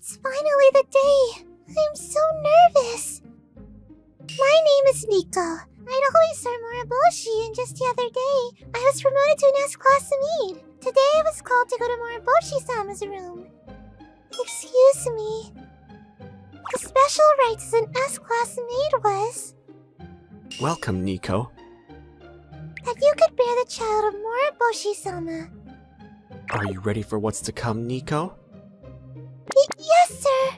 It's finally the day. I'm so nervous. My name is Nico. I'd always serve Moriboshi, and just the other day, I was promoted to an S-class maid. Today I was called to go to Moriboshi-sama's room. Excuse me. The special rights as an S-class maid was Welcome, Nico. that you could bear the child of Moriboshi-sama. Are you ready for what's to come, Nico? Yes, sir.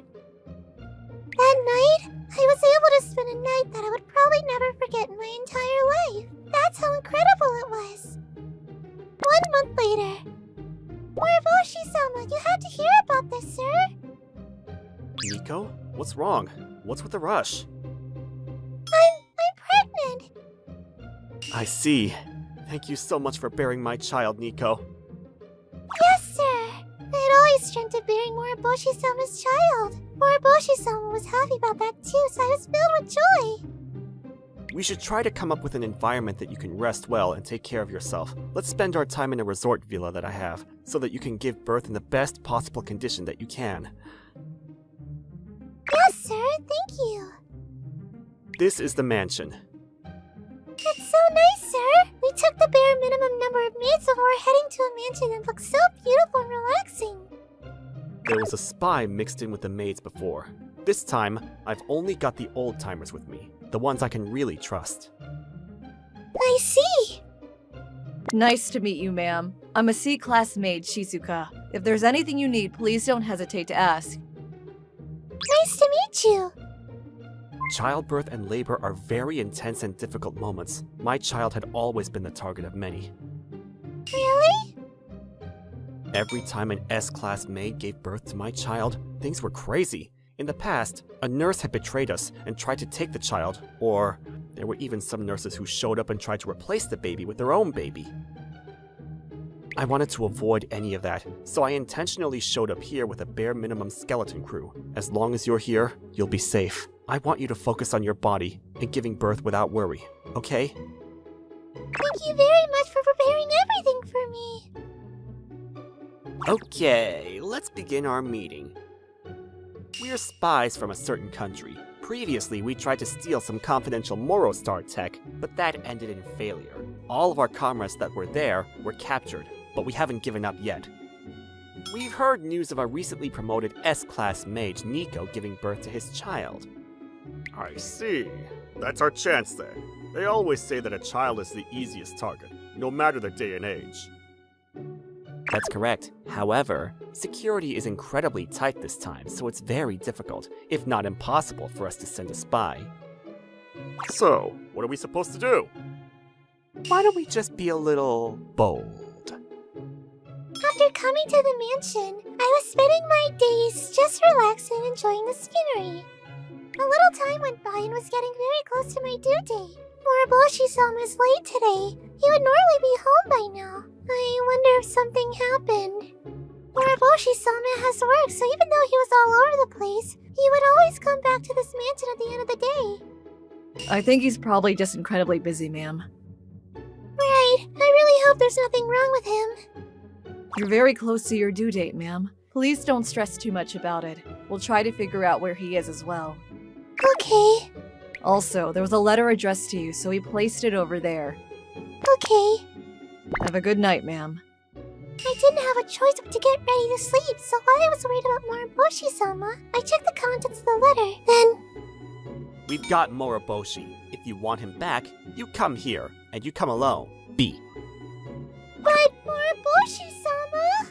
That night, I was able to spend a night that I would probably never forget in my entire life. That's how incredible it was. 1 month later. Moriboshi-sama, you had to hear about this, sir. Nico? What's wrong? What's with the rush? I'm pregnant. I see. Thank you so much for bearing my child, Nico. Yes, sir. I had always dreamt of bearing Moriboshi-sama's child. Moriboshi-sama was happy about that too, so I was filled with joy. We should try to come up with an environment that you can rest well and take care of yourself. Let's spend our time in a resort villa that I have, so that you can give birth in the best possible condition that you can. Yes, sir. Thank you. This is the mansion. It's so nice, sir. We took the bare minimum number of maids before heading to a mansion that looks so beautiful and relaxing. There was a spy mixed in with the maids before. This time, I've only got the old-timers with me, the ones I can really trust. I see. Nice to meet you, ma'am. I'm a C-class maid, Shizuka. If there's anything you need, please don't hesitate to ask. Nice to meet you. Childbirth and labor are very intense and difficult moments. My child had always been the target of many. Really? Every time an S-class maid gave birth to my child, things were crazy. In the past, a nurse had betrayed us and tried to take the child, or there were even some nurses who showed up and tried to replace the baby with their own baby. I wanted to avoid any of that, so I intentionally showed up here with a bare minimum skeleton crew. As long as you're here, you'll be safe. I want you to focus on your body and giving birth without worry, okay? Thank you very much for preparing everything for me. Okay, let's begin our meeting. We're spies from a certain country. Previously, we tried to steal some confidential Morostar tech, but that ended in failure. All of our comrades that were there were captured, but we haven't given up yet. We've heard news of a recently promoted S-class mage, Nico, giving birth to his child. I see. That's our chance then. They always say that a child is the easiest target, no matter the day and age. That's correct. However, security is incredibly tight this time, so it's very difficult, if not impossible, for us to send a spy. So, what are we supposed to do? Why don't we just be a little bold? After coming to the mansion, I was spending my days just relaxing and enjoying the scenery. A little time went by and was getting very close to my due date. Moriboshi-sama is late today. He would normally be home by now. I wonder if something happened. Moriboshi-sama has work, so even though he was all over the place, he would always come back to this mansion at the end of the day. I think he's probably just incredibly busy, ma'am. Right. I really hope there's nothing wrong with him. You're very close to your due date, ma'am. Please don't stress too much about it. We'll try to figure out where he is as well. Okay. Also, there was a letter addressed to you, so we placed it over there. Okay. Have a good night, ma'am. I didn't have a choice but to get ready to sleep, so while I was worried about Moriboshi-sama, I checked the contents of the letter. Then, We've got Moriboshi. If you want him back, you come here, and you come alone. B. but Moriboshi-sama?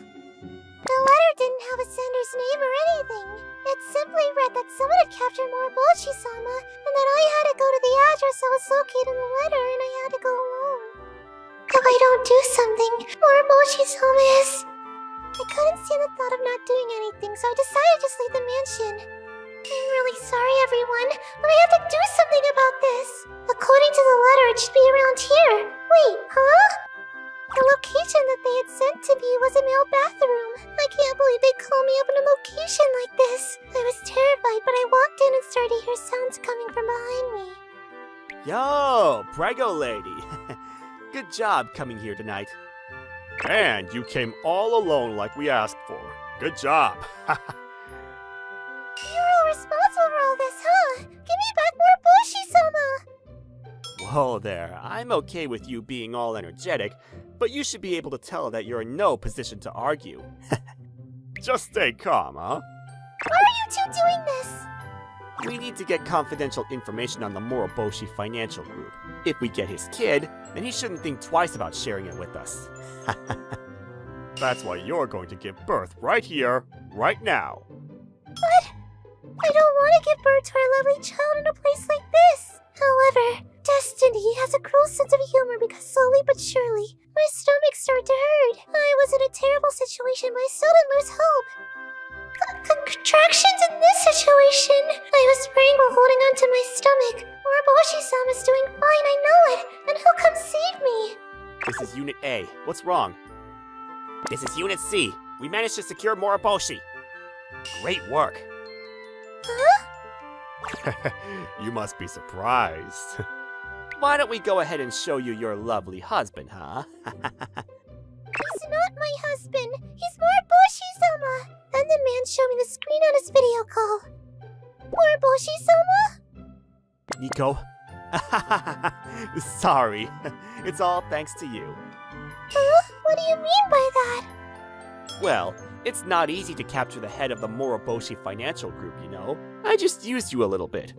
The letter didn't have a sender's name or anything. It simply read that someone had captured Moriboshi-sama, and that I had to go to the address that was located in the letter, and I had to go alone. If I don't do something, Moriboshi-sama is... I couldn't stand the thought of not doing anything, so I decided to just leave the mansion. I'm really sorry, everyone, but I have to do something about this. According to the letter, it should be around here. Wait, huh? The location that they had sent to me was a male bathroom. I can't believe they called me up in a location like this. I was terrified, but I walked in and started to hear sounds coming from behind me. Yo, Prego lady. Good job coming here tonight. And you came all alone like we asked for. Good job. Whoa there, I'm okay with you being all energetic, but you should be able to tell that you're in no position to argue. Just stay calm, huh? Why are you two doing this? We need to get confidential information on the Moroboshi Financial Group. If we get his kid, then he shouldn't think twice about sharing it with us. That's why you're going to give birth right here, right now. But I don't want to give birth to our lovely child in a place like this. However, destiny has a cruel sense of humor because slowly but surely, my stomach started to hurt. I was in a terrible situation, but I still didn't lose hope. Contractions in this situation. I was praying while holding onto my stomach. Moroboshi-sama's doing fine, I know it. And he'll come save me. This is Unit A. What's wrong? This is Unit C. We managed to secure Moroboshi. Great work. Huh? You must be surprised. Why don't we go ahead and show you your lovely husband, huh? He's not my husband. He's Moroboshi-sama. Then the man showed me the screen on his video call. Moroboshi-sama? Nico? Sorry. It's all thanks to you. Huh? What do you mean by that? Well, it's not easy to capture the head of the Moroboshi Financial Group, you know? I just used you a little bit.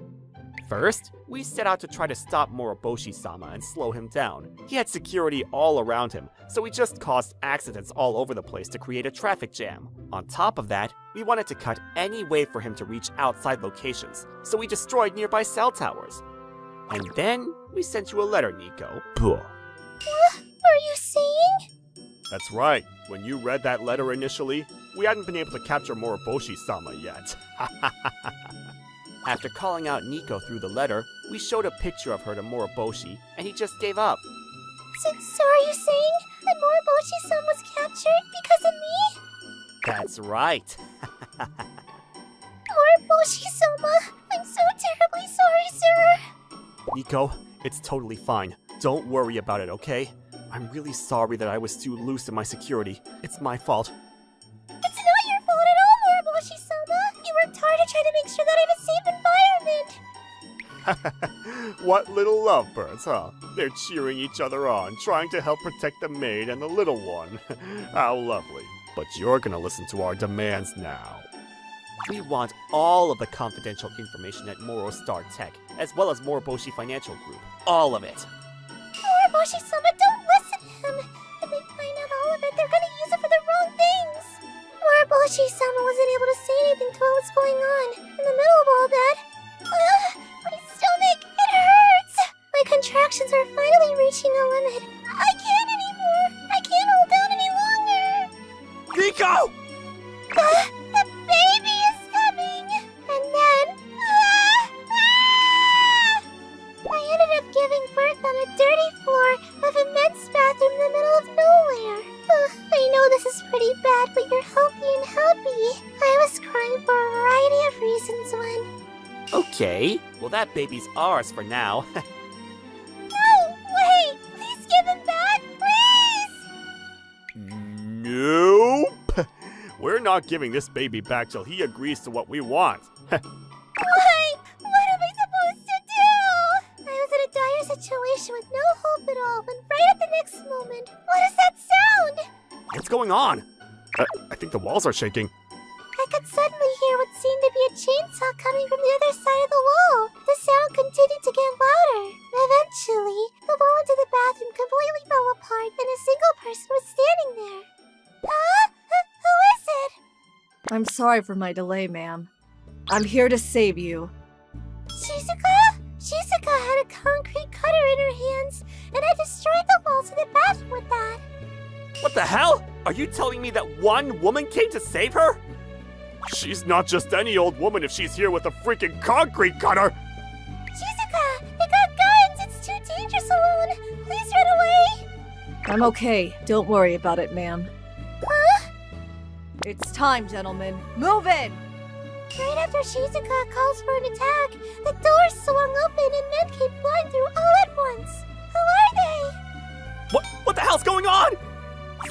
First, we set out to try to stop Moroboshi-sama and slow him down. He had security all around him, so we just caused accidents all over the place to create a traffic jam. On top of that, we wanted to cut any way for him to reach outside locations, so we destroyed nearby cell towers. And then, we sent you a letter, Nico. What are you saying? That's right. When you read that letter initially, we hadn't been able to capture Moroboshi-sama yet. After calling out Nico through the letter, we showed a picture of her to Moroboshi, and he just gave up. So are you saying that Moroboshi-sama was captured because of me? That's right. Moroboshi-sama, I'm so terribly sorry, sir. Nico, it's totally fine. Don't worry about it, okay? I'm really sorry that I was too loose in my security. It's my fault. It's not your fault at all, Moroboshi-sama. You worked hard to try to make sure that I have a safe environment. What little lovebirds, huh? They're cheering each other on, trying to help protect the maid and the little one. How lovely. But you're gonna listen to our demands now. We want all of the confidential information at Moro Star Tech, as well as Moroboshi Financial Group. All of it. Moroboshi-sama, don't listen to him. If they find out all of it, they're gonna use it for the wrong things. Moroboshi-sama wasn't able to say anything to what was going on. In the middle of all that, my stomach, it hurts. My contractions are finally reaching a limit. I can't anymore. I can't hold down any longer. Nico! The baby is coming. And then, I ended up giving birth on a dirty floor of a men's bathroom in the middle of nowhere. I know this is pretty bad, but you're healthy and happy. I was crying for a variety of reasons when... Okay, well that baby's ours for now. No, wait! Please give him back, please! Nope! We're not giving this baby back till he agrees to what we want. Why? What am I supposed to do? I was in a dire situation with no hope at all, when right at the next moment, what is that sound? What's going on? I think the walls are shaking. I could suddenly hear what seemed to be a chainsaw coming from the other side of the wall. The sound continued to get louder. Eventually, the wall into the bathroom completely fell apart and a single person was standing there. Huh? Who is it? I'm sorry for my delay, ma'am. I'm here to save you. Shizuka? Shizuka had a concrete cutter in her hands, and I destroyed the walls of the bathroom with that. What the hell? Are you telling me that one woman came to save her? She's not just any old woman if she's here with a freaking concrete cutter! Shizuka, they got guns! It's too dangerous alone! Please run away! I'm okay. Don't worry about it, ma'am. Huh? It's time, gentlemen. Move in! Right after Shizuka calls for an attack, the doors swung open and men came flying through all at once. Who are they? What the hell's going on?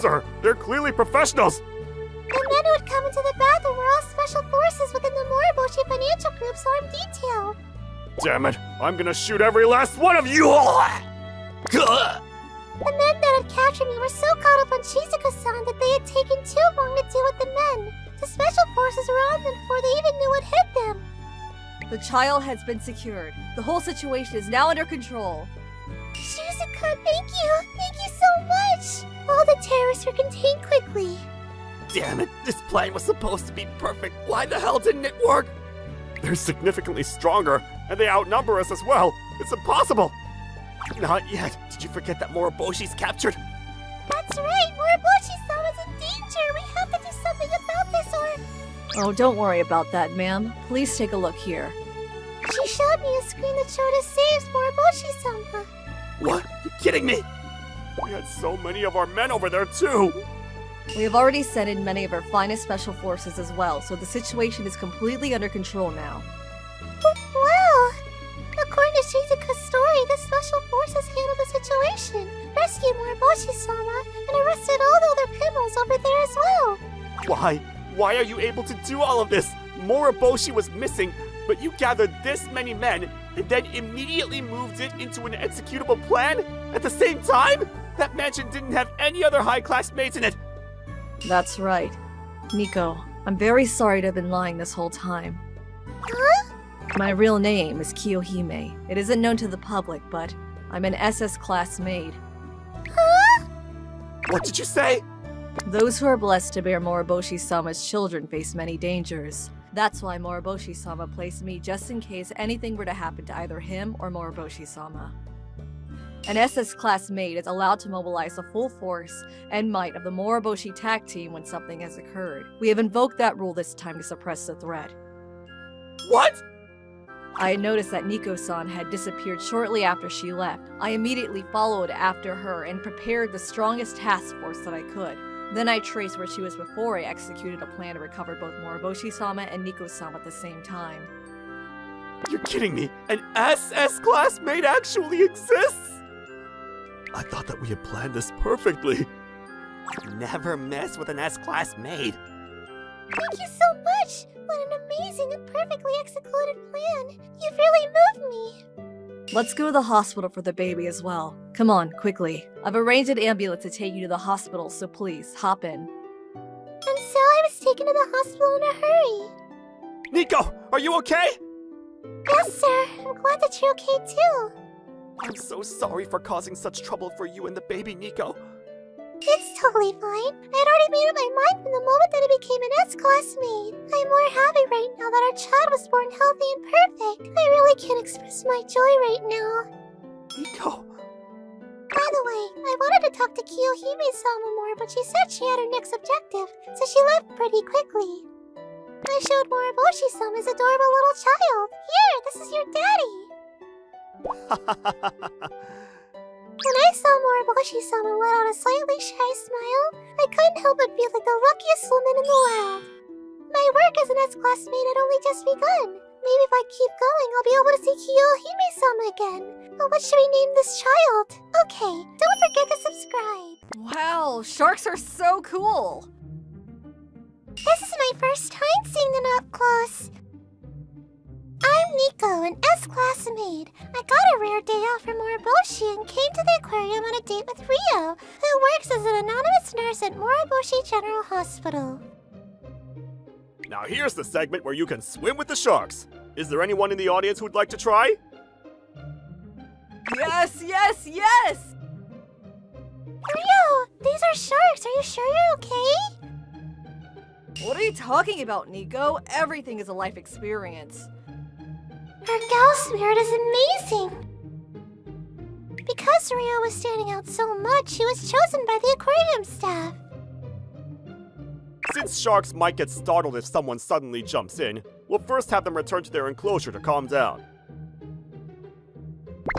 Sir, they're clearly professionals! The men who had come into the bathroom were all special forces within the Moroboshi Financial Group's armed detail. Damn it! I'm gonna shoot every last one of you! The men that had captured me were so caught up on Shizuka-san that they had taken too long to deal with the men. The special forces were on them before they even knew what hit them. The child has been secured. The whole situation is now under control. Shizuka, thank you! Thank you so much! All the terrorists were contained quickly. Damn it, this plan was supposed to be perfect. Why the hell didn't it work? They're significantly stronger, and they outnumber us as well. It's impossible. Not yet. Did you forget that Moriboshi's captured? That's right, Moriboshi-sama's in danger! We have to do something about this or... Oh, don't worry about that, ma'am. Please take a look here. She showed me a screen that showed us saves Moriboshi-sama. What? You kidding me? We had so many of our men over there too! We have already sent in many of our finest special forces as well, so the situation is completely under control now. Wow! According to Shizuka's story, the special forces handled the situation, rescued Moriboshi-sama, and arrested all the other criminals over there as well. Why? Why are you able to do all of this? Moriboshi was missing, but you gathered this many men and then immediately moved it into an executable plan? At the same time? That mansion didn't have any other high-class mates in it. That's right. Nico, I'm very sorry to have been lying this whole time. Huh? My real name is Kiyohime. It isn't known to the public, but I'm an SS-class maid. Huh? What did you say? Those who are blessed to bear Moriboshi-sama's children face many dangers. That's why Moriboshi-sama placed me just in case anything were to happen to either him or Moriboshi-sama. An SS-class maid is allowed to mobilize the full force and might of the Moriboshi TAC team when something has occurred. We have invoked that rule this time to suppress the threat. What? I had noticed that Nico-san had disappeared shortly after she left. I immediately followed after her and prepared the strongest task force that I could. Then I traced where she was before I executed a plan to recover both Moriboshi-sama and Nico-sama at the same time. You're kidding me. An SS class maid actually exists? I thought that we had planned this perfectly. Never mess with an S-class maid. Thank you so much! What an amazing and perfectly executed plan! You've really moved me! Let's go to the hospital for the baby as well. Come on, quickly. I've arranged an ambulance to take you to the hospital, so please, hop in. And so I was taken to the hospital in a hurry. Nico, are you okay? Yes, sir. I'm glad that you're okay too. I'm so sorry for causing such trouble for you and the baby, Nico. It's totally fine. I had already made up my mind from the moment that I became an S-class maid. I'm more happy right now that our child was born healthy and perfect. I really can't express my joy right now. Nico. By the way, I wanted to talk to Kiyohime-sama more, but she said she had her next objective, so she left pretty quickly. I showed Moriboshi-sama's adorable little child. Here, this is your daddy. When I saw Moriboshi-sama let out a slightly shy smile, I couldn't help but feel like the luckiest woman in the world. My work as an S-class maid had only just begun. Maybe if I keep going, I'll be able to see Kiyohime-sama again. But what should we name this child? Okay, don't forget to subscribe. Wow, sharks are so cool! This is my first time seeing them up close. I'm Nico, an S-class maid. I got a rare day off from Moriboshi and came to the aquarium on a date with Rio, who works as an anonymous nurse at Moriboshi General Hospital. Now here's the segment where you can swim with the sharks. Is there anyone in the audience who'd like to try? Yes, yes, yes! Rio, these are sharks. Are you sure you're okay? What are you talking about, Nico? Everything is a life experience. Her gal spirit is amazing. Because Rio was standing out so much, she was chosen by the aquarium staff. Since sharks might get startled if someone suddenly jumps in, we'll first have them return to their enclosure to calm down.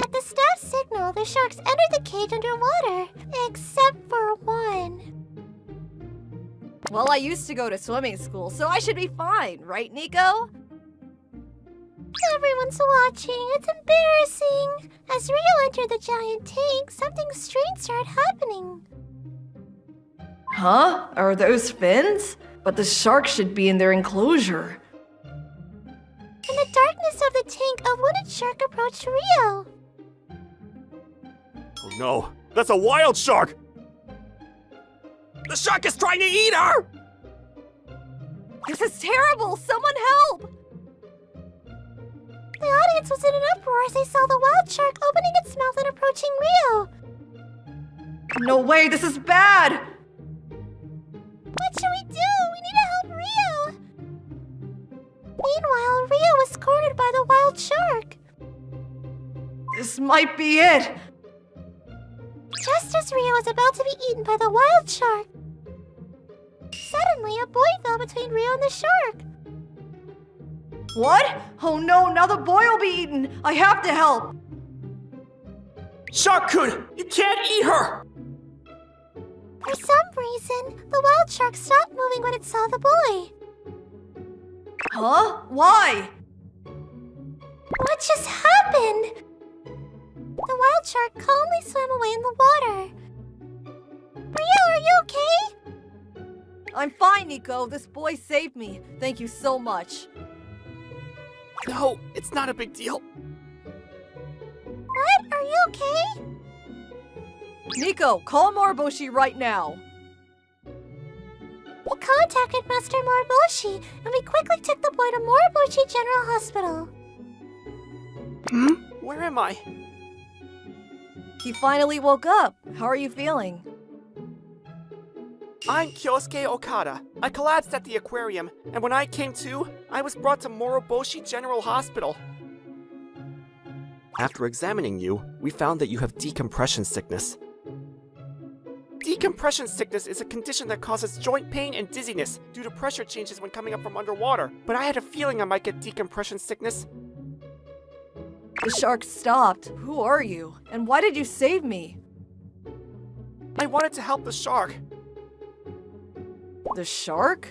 At the staff signal, the sharks entered the cage underwater, except for one. Well, I used to go to swimming school, so I should be fine, right, Nico? Everyone's watching. It's embarrassing. As Rio entered the giant tank, something strange started happening. Huh? Are those fins? But the sharks should be in their enclosure. In the darkness of the tank, a wounded shark approached Rio. Oh no, that's a wild shark! The shark is trying to eat her! This is terrible! Someone help! The audience was in an uproar as they saw the wild shark opening its mouth and approaching Rio. No way, this is bad! What should we do? We need to help Rio! Meanwhile, Rio was cornered by the wild shark. This might be it! Just as Rio was about to be eaten by the wild shark, suddenly a boy fell between Rio and the shark. What? Oh no, now the boy will be eaten! I have to help! Shark-kun, you can't eat her! For some reason, the wild shark stopped moving when it saw the boy. Huh? Why? What just happened? The wild shark calmly swam away in the water. Rio, are you okay? I'm fine, Nico. This boy saved me. Thank you so much. No, it's not a big deal. What? Are you okay? Nico, call Moriboshi right now. We contacted Master Moriboshi, and we quickly took the boy to Moriboshi General Hospital. Where am I? He finally woke up. How are you feeling? I'm Kyosuke Okada. I collapsed at the aquarium, and when I came to, I was brought to Moriboshi General Hospital. After examining you, we found that you have decompression sickness. Decompression sickness is a condition that causes joint pain and dizziness due to pressure changes when coming up from underwater, but I had a feeling I might get decompression sickness. The shark stopped. Who are you? And why did you save me? I wanted to help the shark. The shark?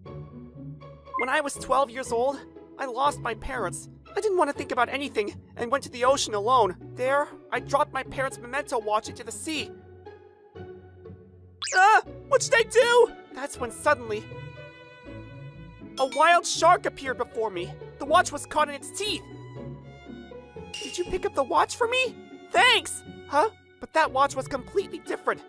When I was 12 years old, I lost my parents. I didn't want to think about anything and went to the ocean alone. There, I dropped my parents' memento watch into the sea. What should I do? That's when suddenly, a wild shark appeared before me. The watch was caught in its teeth. Did you pick up the watch for me? Thanks! Huh? But that watch was completely different.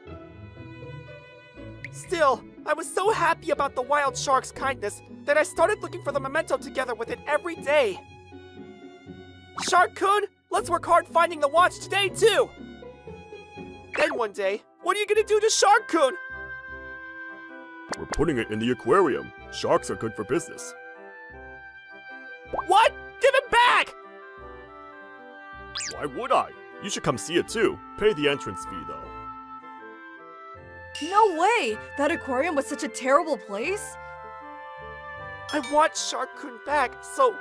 Still, I was so happy about the wild shark's kindness that I started looking for the memento together with it every day. Shark-kun, let's work hard finding the watch today too! Then one day, what are you gonna do to Shark-kun? We're putting it in the aquarium. Sharks are good for business. What? Give it back! Why would I? You should come see it too. Pay the entrance fee though. No way! That aquarium was such a terrible place? I want Shark-kun back, so...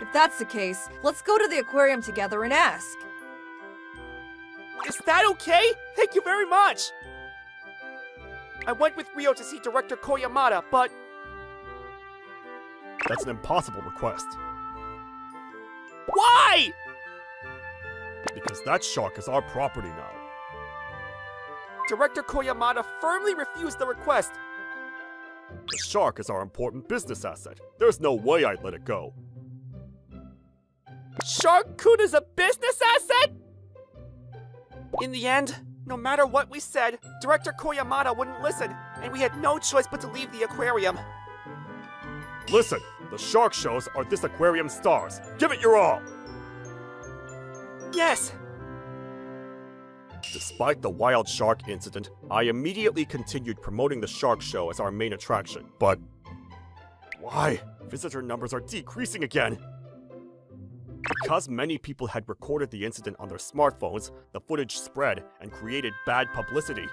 If that's the case, let's go to the aquarium together and ask. Is that okay? Thank you very much! I went with Rio to see Director Koyamada, but... That's an impossible request. Why? Because that shark is our property now. Director Koyamada firmly refused the request. The shark is our important business asset. There's no way I'd let it go. Shark-kun is a business asset? In the end, no matter what we said, Director Koyamada wouldn't listen, and we had no choice but to leave the aquarium. Listen, the shark shows are this aquarium's stars. Give it your all! Yes! Despite the wild shark incident, I immediately continued promoting the shark show as our main attraction. But why? Visitor numbers are decreasing again. Because many people had recorded the incident on their smartphones, the footage spread and created bad publicity.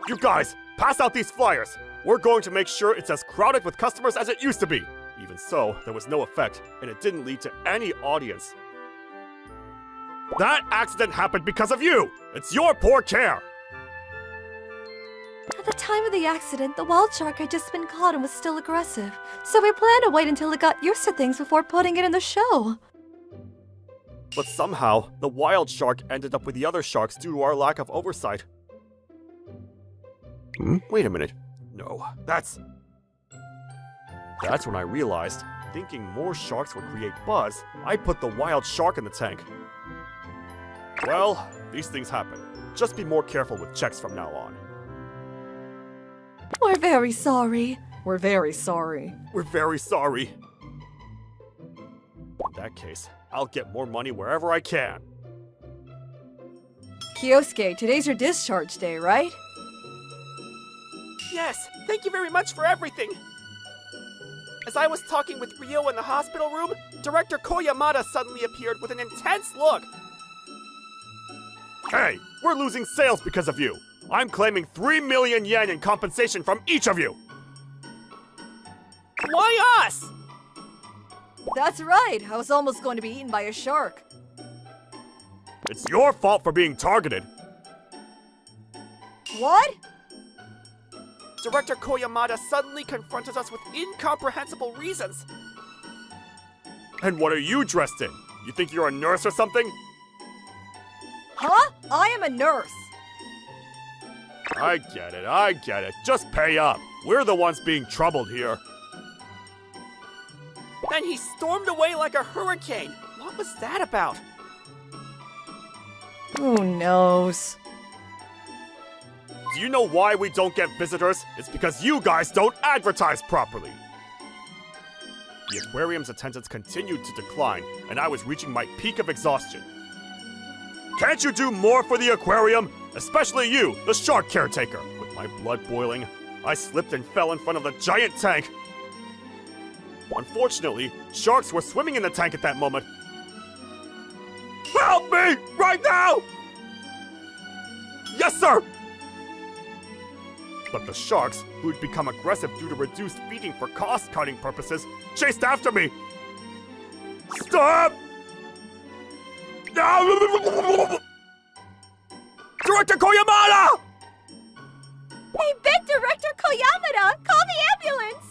You guys, pass out these flyers! We're going to make sure it's as crowded with customers as it used to be! Even so, there was no effect, and it didn't lead to any audience. That accident happened because of you! It's your poor care! At the time of the accident, the wild shark had just been caught and was still aggressive, so we planned to wait until it got used to things before putting it in the show. But somehow, the wild shark ended up with the other sharks due to our lack of oversight. Wait a minute. No, that's... That's when I realized, thinking more sharks would create buzz, I put the wild shark in the tank. Well, these things happen. Just be more careful with checks from now on. We're very sorry. We're very sorry. We're very sorry. In that case, I'll get more money wherever I can. Kyosuke, today's your discharge day, right? Yes, thank you very much for everything. As I was talking with Ryo in the hospital room, Director Koyamada suddenly appeared with an intense look. Hey, we're losing sales because of you. I'm claiming 3 million yen in compensation from each of you. Why us? That's right. I was almost going to be eaten by a shark. It's your fault for being targeted. What? Director Koyamada suddenly confronted us with incomprehensible reasons. And what are you dressed in? You think you're a nurse or something? Huh? I am a nurse. I get it. Just pay up. We're the ones being troubled here. Then he stormed away like a hurricane. What was that about? Who knows? Do you know why we don't get visitors? It's because you guys don't advertise properly. The aquarium's attendance continued to decline, and I was reaching my peak of exhaustion. Can't you do more for the aquarium? Especially you, the shark caretaker. With my blood boiling, I slipped and fell in front of the giant tank. Unfortunately, sharks were swimming in the tank at that moment. Help me! Right now! Yes, sir! But the sharks, who had become aggressive due to reduced feeding for cost-cutting purposes, chased after me. Stop! No! Director Koyamada! Hey, big Director Koyamada! Call the ambulance!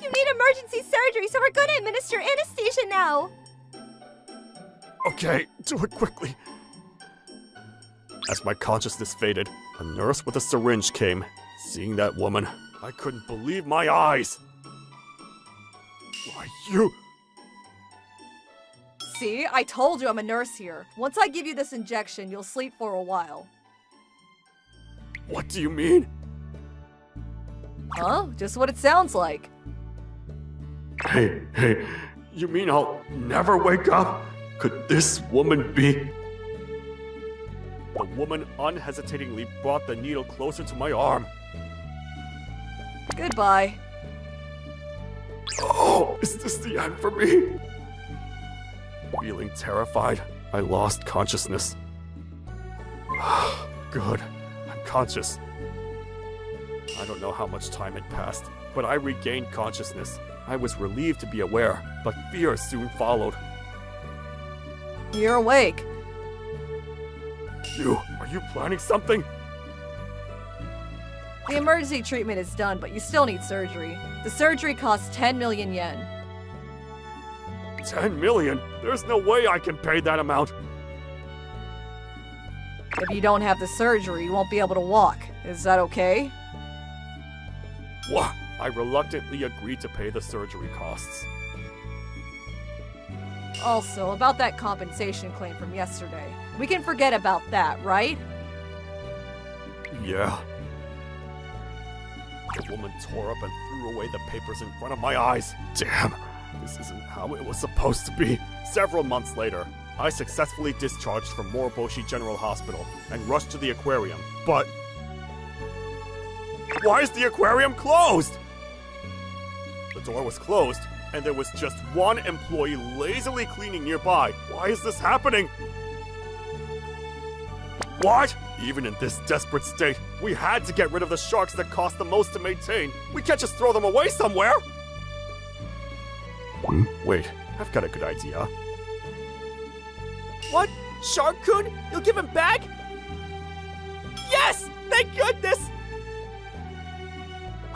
You need emergency surgery, so we're going to administer anesthesia now. Okay, do it quickly. As my consciousness faded, a nurse with a syringe came. Seeing that woman, I couldn't believe my eyes. Why, you... See, I told you I'm a nurse here. Once I give you this injection, you'll sleep for a while. What do you mean? Huh? Just what it sounds like. Hey, you mean I'll never wake up? Could this woman be... The woman unhesitatingly brought the needle closer to my arm. Goodbye. Oh, is this the end for me? Feeling terrified, I lost consciousness. Good, I'm conscious. I don't know how much time had passed, but I regained consciousness. I was relieved to be aware, but fear soon followed. You're awake. Are you planning something? The emergency treatment is done, but you still need surgery. The surgery costs 10 million yen. 10 million? There's no way I can pay that amount. If you don't have the surgery, you won't be able to walk. Is that okay? What? I reluctantly agreed to pay the surgery costs. Also, about that compensation claim from yesterday. We can forget about that, right? Yeah. The woman tore up and threw away the papers in front of my eyes. Damn, this isn't how it was supposed to be. Several months later, I successfully discharged from Moroboshi General Hospital and rushed to the aquarium. But... why is the aquarium closed? The door was closed, and there was just one employee lazily cleaning nearby. Why is this happening? What? Even in this desperate state, we had to get rid of the sharks that cost the most to maintain. We can't just throw them away somewhere. Wait, I've got a good idea. What? Shark-kun? You'll give him back? Yes! Thank goodness!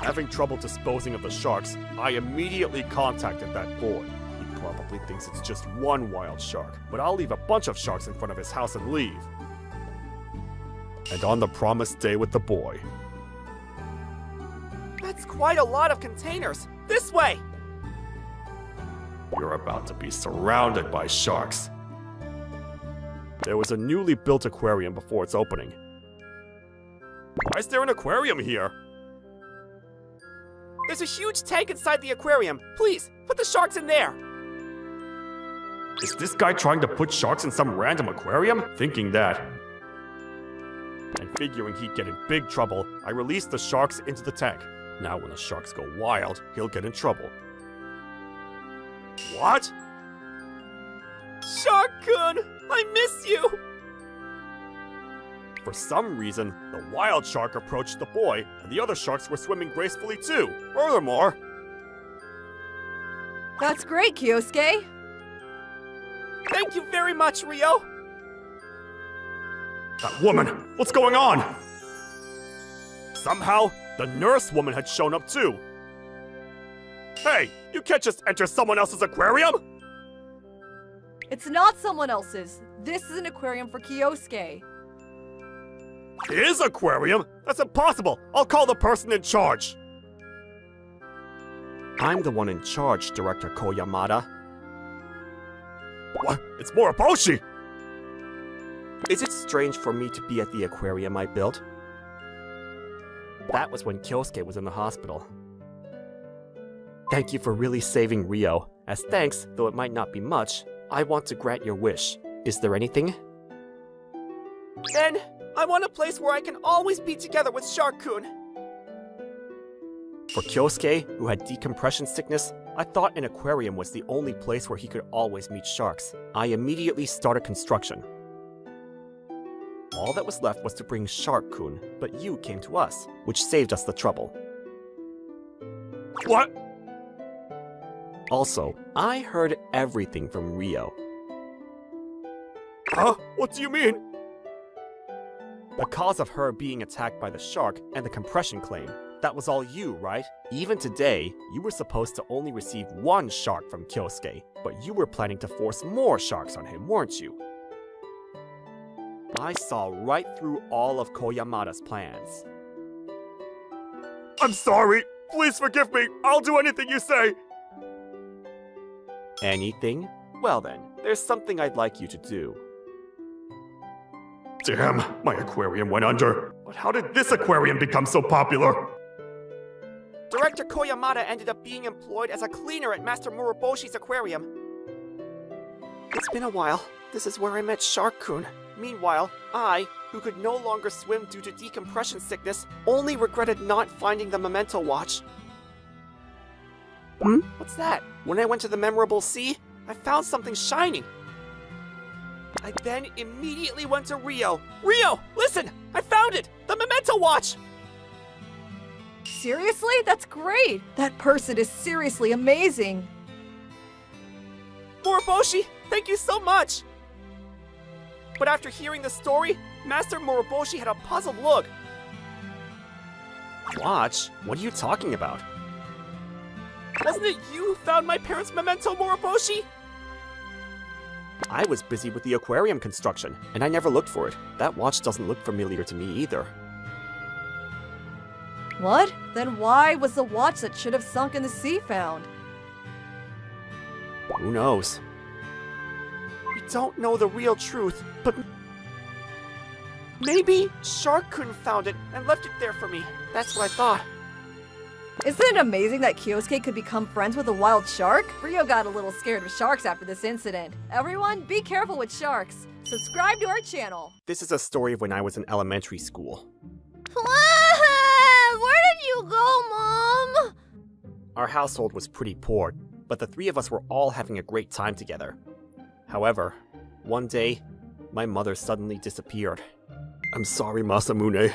Having trouble disposing of the sharks, I immediately contacted that boy. He probably thinks it's just one wild shark, but I'll leave a bunch of sharks in front of his house and leave. And on the promised day with the boy. That's quite a lot of containers. This way! You're about to be surrounded by sharks. There was a newly built aquarium before its opening. Why is there an aquarium here? There's a huge tank inside the aquarium. Please, put the sharks in there. Is this guy trying to put sharks in some random aquarium? Thinking that. And figuring he'd get in big trouble, I released the sharks into the tank. Now when the sharks go wild, he'll get in trouble. What? Shark-kun, I miss you. For some reason, the wild shark approached the boy, and the other sharks were swimming gracefully too. Furthermore, That's great, Kyosuke! Thank you very much, Rio. that woman, what's going on? Somehow, the nurse woman had shown up too. Hey, you can't just enter someone else's aquarium! It's not someone else's. This is an aquarium for Kyosuke. His aquarium? That's impossible! I'll call the person in charge! I'm the one in charge, Director Koyamada. What? It's Moroboshi! Is it strange for me to be at the aquarium I built? That was when Kyosuke was in the hospital. Thank you for really saving Rio. As thanks, though it might not be much, I want to grant your wish. Is there anything? Then, I want a place where I can always be together with Shark-kun. For Kyosuke, who had decompression sickness, I thought an aquarium was the only place where he could always meet sharks. I immediately started construction. All that was left was to bring Shark-kun, but you came to us, which saved us the trouble. What? Also, I heard everything from Rio. Huh? What do you mean? The cause of her being attacked by the shark and the compression claim. That was all you, right? Even today, you were supposed to only receive one shark from Kyosuke, but you were planning to force more sharks on him, weren't you? I saw right through all of Koyamada's plans. I'm sorry! Please forgive me! I'll do anything you say! Anything? Well then, there's something I'd like you to do. Damn, my aquarium went under. But how did this aquarium become so popular? Director Koyamada ended up being employed as a cleaner at Master Moroboshi's aquarium. It's been a while. This is where I met Shark-kun. Meanwhile, I, who could no longer swim due to decompression sickness, only regretted not finding the memento watch. What's that? When I went to the memorable sea, I found something shining. I then immediately went to Rio. Rio, listen! I found it! The memento watch! Seriously? That's great! That person is seriously amazing! Moroboshi, thank you so much! But after hearing the story, Master Moroboshi had a puzzled look. Watch? What are you talking about? Wasn't it you who found my parents' memento, Moroboshi? I was busy with the aquarium construction, and I never looked for it. That watch doesn't look familiar to me either. What? Then why was the watch that should have sunk in the sea found? Who knows? We don't know the real truth, but maybe Shark-kun found it and left it there for me. That's what I thought. Isn't it amazing that Kyosuke could become friends with a wild shark? Rio got a little scared of sharks after this incident. Everyone, be careful with sharks. Subscribe to our channel. This is a story of when I was in elementary school. Where did you go, Mom? Our household was pretty poor, but the three of us were all having a great time together. However, one day, my mother suddenly disappeared. I'm sorry, Masamune.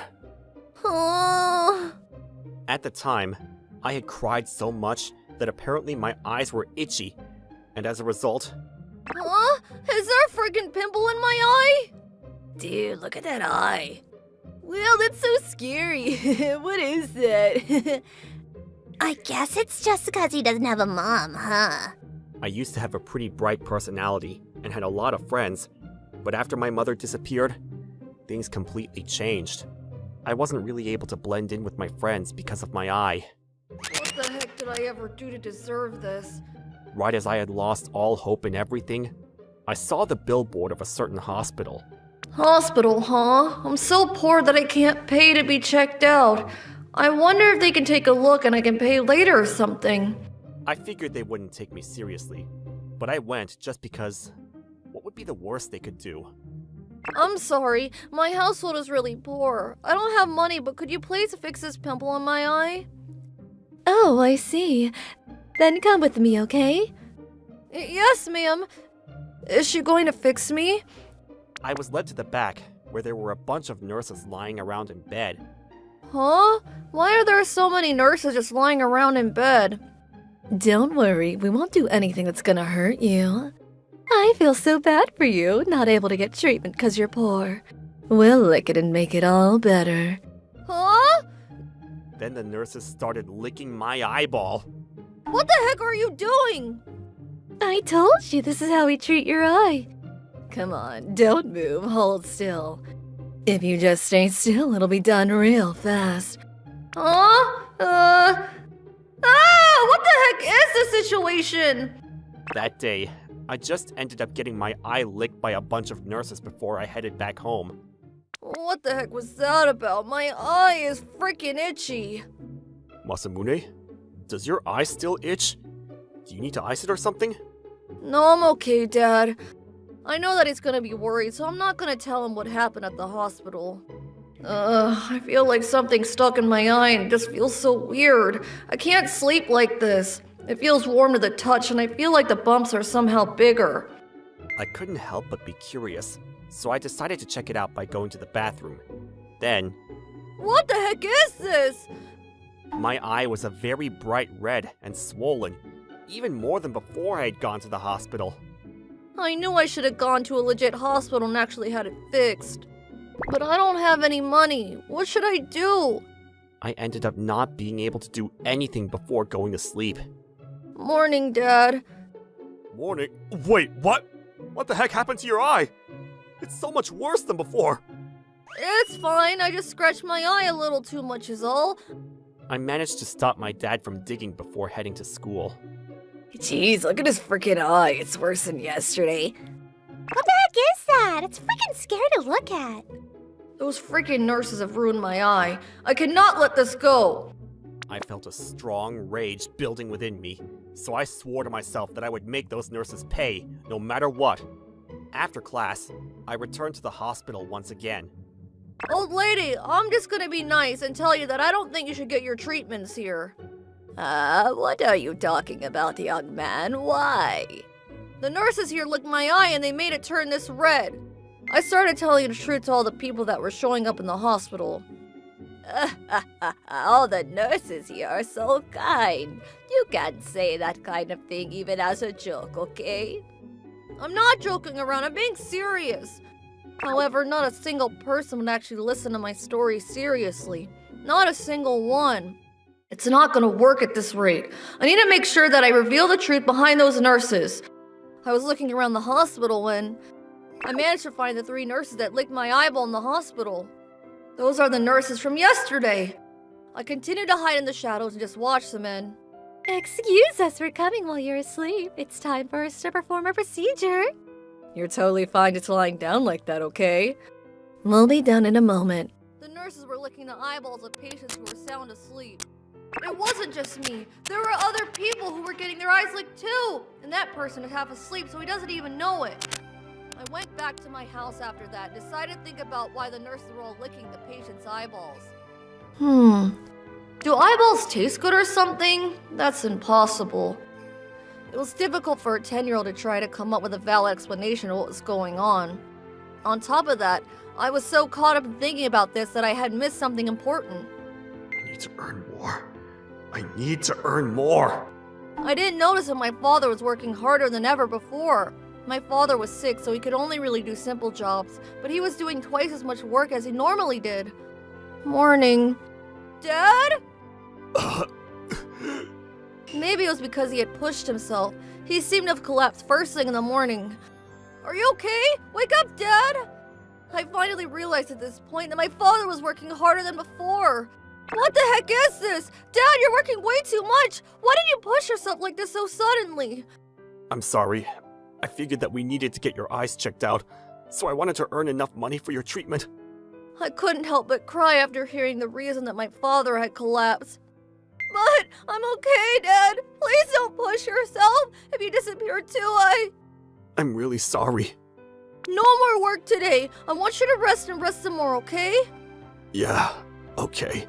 Oh. At the time, I had cried so much that apparently my eyes were itchy, and as a result... Huh? Is there a friggin' pimple in my eye? Dude, look at that eye. Well, that's so scary. What is that? I guess it's just because he doesn't have a mom, huh? I used to have a pretty bright personality and had a lot of friends, but after my mother disappeared, things completely changed. I wasn't really able to blend in with my friends because of my eye. did I ever do to deserve this? Right as I had lost all hope in everything, I saw the billboard of a certain hospital. Hospital, huh? I'm so poor that I can't pay to be checked out. I wonder if they can take a look and I can pay later or something. I figured they wouldn't take me seriously, but I went just because what would be the worst they could do? I'm sorry, my household is really poor. I don't have money, but could you please fix this pimple on my eye? Oh, I see. Then come with me, okay? Yes, ma'am. Is she going to fix me? I was led to the back, where there were a bunch of nurses lying around in bed. Huh? Why are there so many nurses just lying around in bed? Don't worry, we won't do anything that's gonna hurt you. I feel so bad for you, not able to get treatment because you're poor. We'll lick it and make it all better. Huh? Then the nurses started licking my eyeball. What the heck are you doing? I told you this is how we treat your eye. Come on, don't move, hold still. If you just stay still, it'll be done real fast. Huh? What the heck is this situation? That day, I just ended up getting my eye licked by a bunch of nurses before I headed back home. What the heck was that about? My eye is freaking itchy. Masamune, does your eye still itch? Do you need to ice it or something? No, I'm okay, Dad. I know that he's gonna be worried, so I'm not gonna tell him what happened at the hospital. I feel like something's stuck in my eye and it just feels so weird. I can't sleep like this. It feels warm to the touch and I feel like the bumps are somehow bigger. I couldn't help but be curious, so I decided to check it out by going to the bathroom. Then, What the heck is this? my eye was a very bright red and swollen, even more than before I had gone to the hospital. I knew I should have gone to a legit hospital and actually had it fixed. But I don't have any money. What should I do? I ended up not being able to do anything before going to sleep. Morning, Dad. Morning. Wait, what? What the heck happened to your eye? It's so much worse than before. It's fine. I just scratched my eye a little too much is all. I managed to stop my dad from digging before heading to school. Jeez, look at his freaking eye. It's worse than yesterday. What the heck is that? It's freaking scary to look at. Those freaking nurses have ruined my eye. I cannot let this go. I felt a strong rage building within me, so I swore to myself that I would make those nurses pay, no matter what. After class, I returned to the hospital once again. Old lady, I'm just gonna be nice and tell you that I don't think you should get your treatments here. What are you talking about, young man? Why? The nurses here licked my eye and they made it turn this red. I started telling the truth to all the people that were showing up in the hospital. All the nurses here are so kind. You can't say that kind of thing even as a joke, okay? I'm not joking around, I'm being serious. However, not a single person would actually listen to my story seriously. Not a single one. It's not gonna work at this rate. I need to make sure that I reveal the truth behind those nurses. I was looking around the hospital when I managed to find the 3 nurses that licked my eyeball in the hospital. Those are the nurses from yesterday. I continued to hide in the shadows and just watch them in. Excuse us for coming while you're asleep. It's time for us to perform a procedure. You're totally fine just lying down like that, okay? We'll be done in a moment. The nurses were licking the eyeballs of patients who were sound asleep. It wasn't just me. There were other people who were getting their eyes licked too. And that person is half asleep, so he doesn't even know it. I went back to my house after that and decided to think about why the nurses were all licking the patient's eyeballs. Do eyeballs taste good or something? That's impossible. It was difficult for a 10-year-old to try to come up with a valid explanation of what was going on. On top of that, I was so caught up in thinking about this that I had missed something important. I need to earn more. I need to earn more. I didn't notice that my father was working harder than ever before. My father was sick, so he could only really do simple jobs, but he was doing twice as much work as he normally did. Morning. Dad? Maybe it was because he had pushed himself. He seemed to have collapsed first thing in the morning. Are you okay? Wake up, Dad! I finally realized at this point that my father was working harder than before. What the heck is this? Dad, you're working way too much! Why did you push yourself like this so suddenly? I'm sorry. I figured that we needed to get your eyes checked out, so I wanted to earn enough money for your treatment. I couldn't help but cry after hearing the reason that my father had collapsed. But I'm okay, Dad. Please don't push yourself. If you disappear too, I'm really sorry. No more work today. I want you to rest and rest some more, okay? Yeah, okay.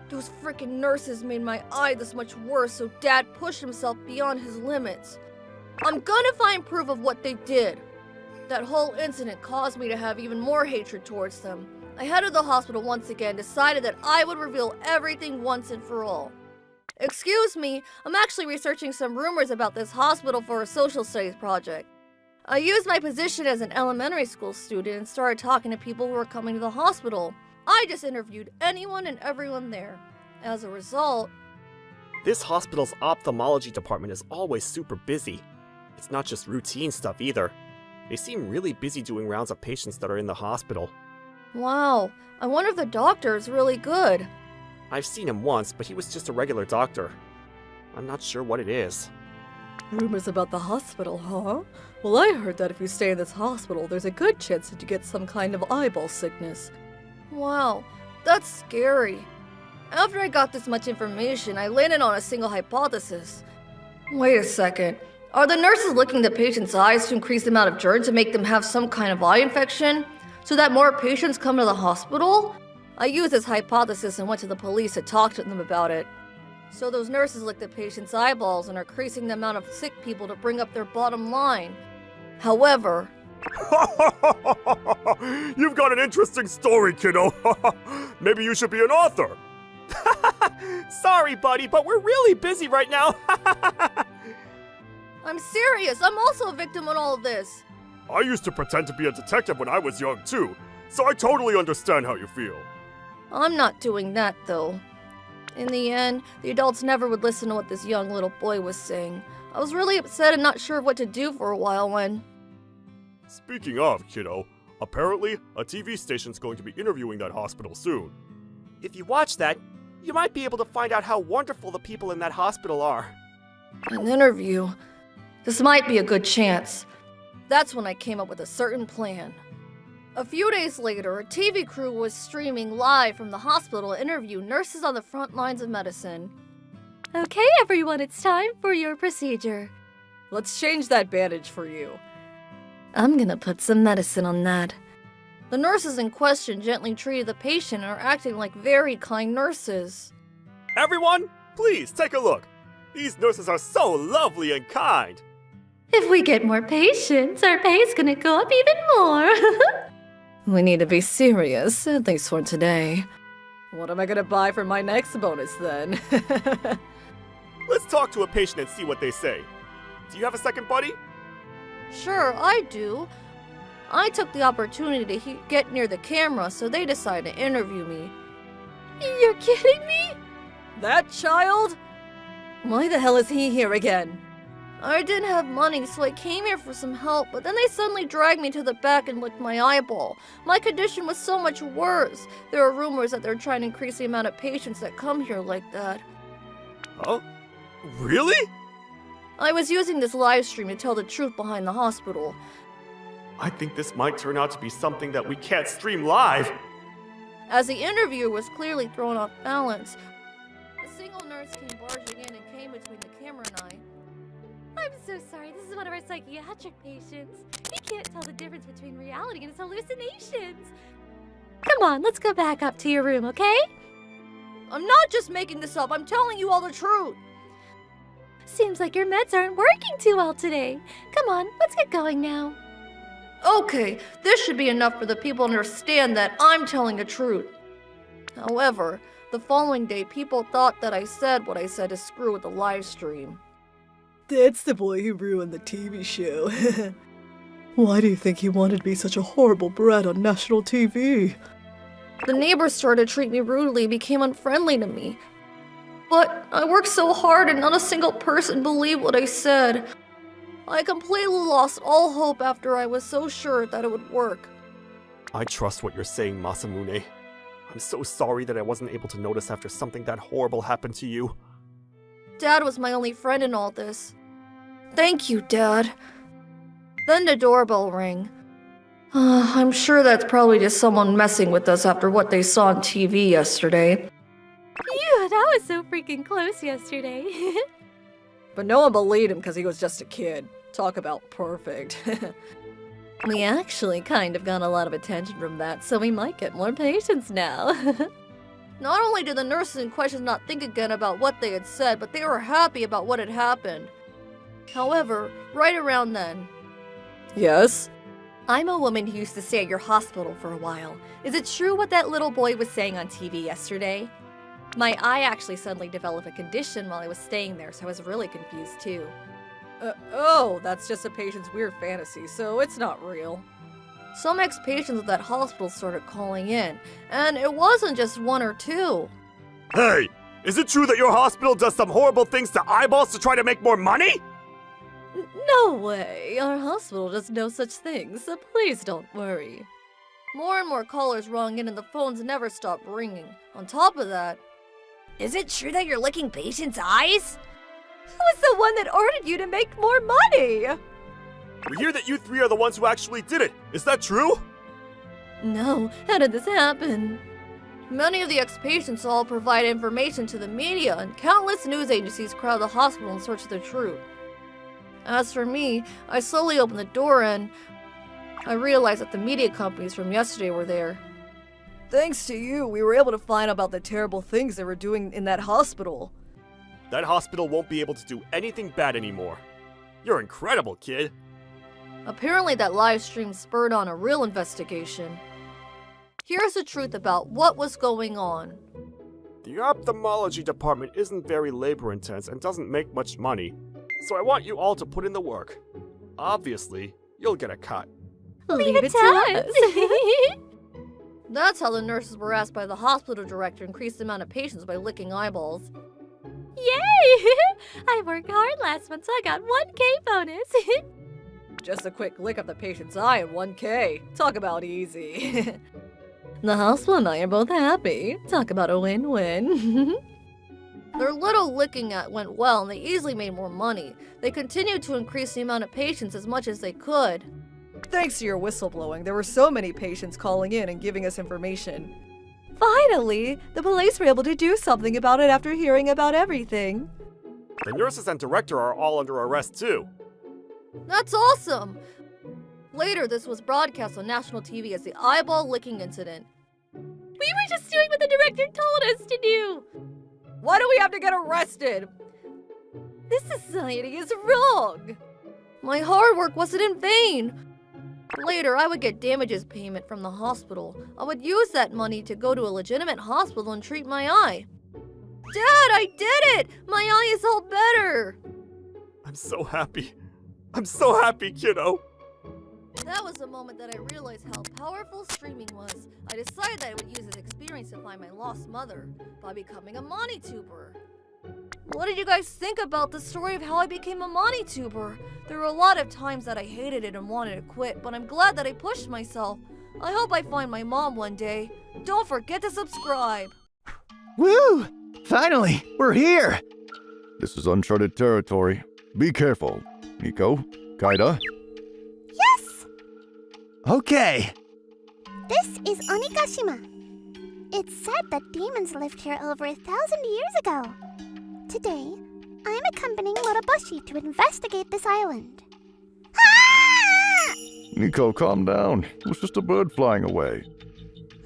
Those freaking nurses made my eye this much worse, so Dad pushed himself beyond his limits. I'm gonna find proof of what they did. That whole incident caused me to have even more hatred towards them. I headed to the hospital once again, decided that I would reveal everything once and for all. Excuse me, I'm actually researching some rumors about this hospital for a social studies project. I used my position as an elementary school student and started talking to people who were coming to the hospital. I just interviewed anyone and everyone there. As a result, This hospital's ophthalmology department is always super busy. It's not just routine stuff either. They seem really busy doing rounds of patients that are in the hospital. wow, I wonder if the doctor is really good. I've seen him once, but he was just a regular doctor. I'm not sure what it is. Rumors about the hospital, huh? Well, I heard that if you stay in this hospital, there's a good chance that you get some kind of eyeball sickness. Wow, that's scary. After I got this much information, I landed on a single hypothesis. Wait a second. Are the nurses licking the patient's eyes to increase the amount of germs and make them have some kind of eye infection? So that more patients come to the hospital? I used this hypothesis and went to the police to talk to them about it. So those nurses lick the patient's eyeballs and are increasing the amount of sick people to bring up their bottom line. However, You've got an interesting story, kiddo. Maybe you should be an author. Sorry, buddy, but we're really busy right now. I'm serious, I'm also a victim in all of this. I used to pretend to be a detective when I was young, too, so I totally understand how you feel. I'm not doing that, though. In the end, the adults never would listen to what this young little boy was saying. I was really upset and not sure what to do for a while when... Speaking of, kiddo, apparently a TV station's going to be interviewing that hospital soon. If you watch that, you might be able to find out how wonderful the people in that hospital are. An interview? This might be a good chance. That's when I came up with a certain plan. A few days later, a TV crew was streaming live from the hospital to interview nurses on the front lines of medicine. Okay, everyone, it's time for your procedure. Let's change that bandage for you. I'm gonna put some medicine on that. The nurses in question gently treated the patient and are acting like very kind nurses. Everyone, please take a look. These nurses are so lovely and kind. If we get more patients, our pay's gonna go up even more. We need to be serious, at least for today. What am I gonna buy for my next bonus then? Let's talk to a patient and see what they say. Do you have a second, buddy? Sure, I do. I took the opportunity to get near the camera, so they decided to interview me. You're kidding me? That child? Why the hell is he here again? I didn't have money, so I came here for some help, but then they suddenly dragged me to the back and licked my eyeball. My condition was so much worse. There are rumors that they're trying to increase the amount of patients that come here like that. Oh, really? I was using this live stream to tell the truth behind the hospital. I think this might turn out to be something that we can't stream live. As the interviewer was clearly thrown off balance, a single nurse came barging in and came between the camera and I. I'm so sorry, this is one of our psychiatric patients. He can't tell the difference between reality and his hallucinations. Come on, let's go back up to your room, okay? I'm not just making this up, I'm telling you all the truth. Seems like your meds aren't working too well today. Come on, let's get going now. Okay, this should be enough for the people to understand that I'm telling the truth. However, the following day, people thought that I said what I said to screw with the live stream. That's the boy who ruined the TV show. Why do you think he wanted to be such a horrible brat on national TV? The neighbors started to treat me rudely and became unfriendly to me. But I worked so hard and not a single person believed what I said. I completely lost all hope after I was so sure that it would work. I trust what you're saying, Masamune. I'm so sorry that I wasn't able to notice after something that horrible happened to you. Dad was my only friend in all this. Thank you, Dad. Then the doorbell rang. I'm sure that's probably just someone messing with us after what they saw on TV yesterday. Phew, that was so freaking close yesterday. But no one believed him because he was just a kid. Talk about perfect. We actually kind of got a lot of attention from that, so we might get more patients now. Not only did the nurses in question not think again about what they had said, but they were happy about what had happened. However, right around then... Yes? I'm a woman who used to stay at your hospital for a while. Is it true what that little boy was saying on TV yesterday? My eye actually suddenly developed a condition while I was staying there, so I was really confused too. Oh, that's just a patient's weird fantasy, so it's not real. Some ex-patients at that hospital started calling in, and it wasn't just one or two. Hey! Is it true that your hospital does some horrible things to eyeballs to try to make more money? No way! Our hospital does no such thing, so please don't worry. More and more callers rang in and the phones never stopped ringing. On top of that... Is it true that you're licking patients' eyes? Who was the one that ordered you to make more money? We hear that you three are the ones who actually did it. Is that true? No, how did this happen? Many of the ex-patients all provide information to the media, and countless news agencies crowd the hospital in search of the truth. As for me, I slowly opened the door and I realized that the media companies from yesterday were there. Thanks to you, we were able to find out about the terrible things they were doing in that hospital. That hospital won't be able to do anything bad anymore. You're incredible, kid. Apparently that live stream spurred on a real investigation. Here's the truth about what was going on. The ophthalmology department isn't very labor intense and doesn't make much money, so I want you all to put in the work. Obviously, you'll get a cut. Leave it to us. That's how the nurses were asked by the hospital director to increase the amount of patients by licking eyeballs. Yay! I worked hard last month, so I got 1K bonus. Just a quick lick of the patient's eye and 1K. Talk about easy. The hospital and I are both happy. Talk about a win-win. Their little licking at went well and they easily made more money. They continued to increase the amount of patients as much as they could. Thanks to your whistleblowing, there were so many patients calling in and giving us information. Finally, the police were able to do something about it after hearing about everything. The nurses and director are all under arrest too. That's awesome! Later, this was broadcast on national TV as the eyeball licking incident. We were just doing what the director told us to do. Why do we have to get arrested? This society is wrong. My hard work wasn't in vain. Later, I would get damages payment from the hospital. I would use that money to go to a legitimate hospital and treat my eye. Dad, I did it! My eye is all better! I'm so happy. I'm so happy, kiddo. That was the moment that I realized how powerful streaming was. I decided that I would use this experience to find my lost mother by becoming a MoniTuber. What did you guys think about the story of how I became a MoniTuber? There were a lot of times that I hated it and wanted to quit, but I'm glad that I pushed myself. I hope I find my mom one day. Don't forget to subscribe. Woo! Finally, we're here! This is uncharted territory. Be careful. Nico? Kaida? Yes! Okay. This is Onigashima. It's said that demons lived here over 1,000 years ago. Today, I'm accompanying Moroboshi to investigate this island. Ah! Nico, calm down. It was just a bird flying away.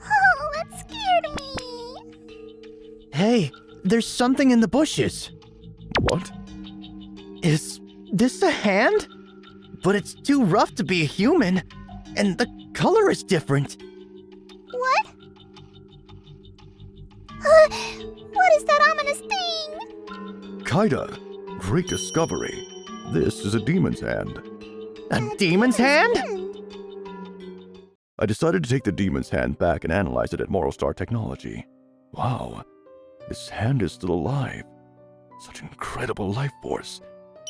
Oh, that scared me. Hey, there's something in the bushes. What? Is this a hand? But it's too rough to be a human, and the color is different. What? What is that ominous thing? Kaida, great discovery. This is a demon's hand. A demon's hand? I decided to take the demon's hand back and analyze it at Morrowstar Technology. Wow, this hand is still alive. Such incredible life force.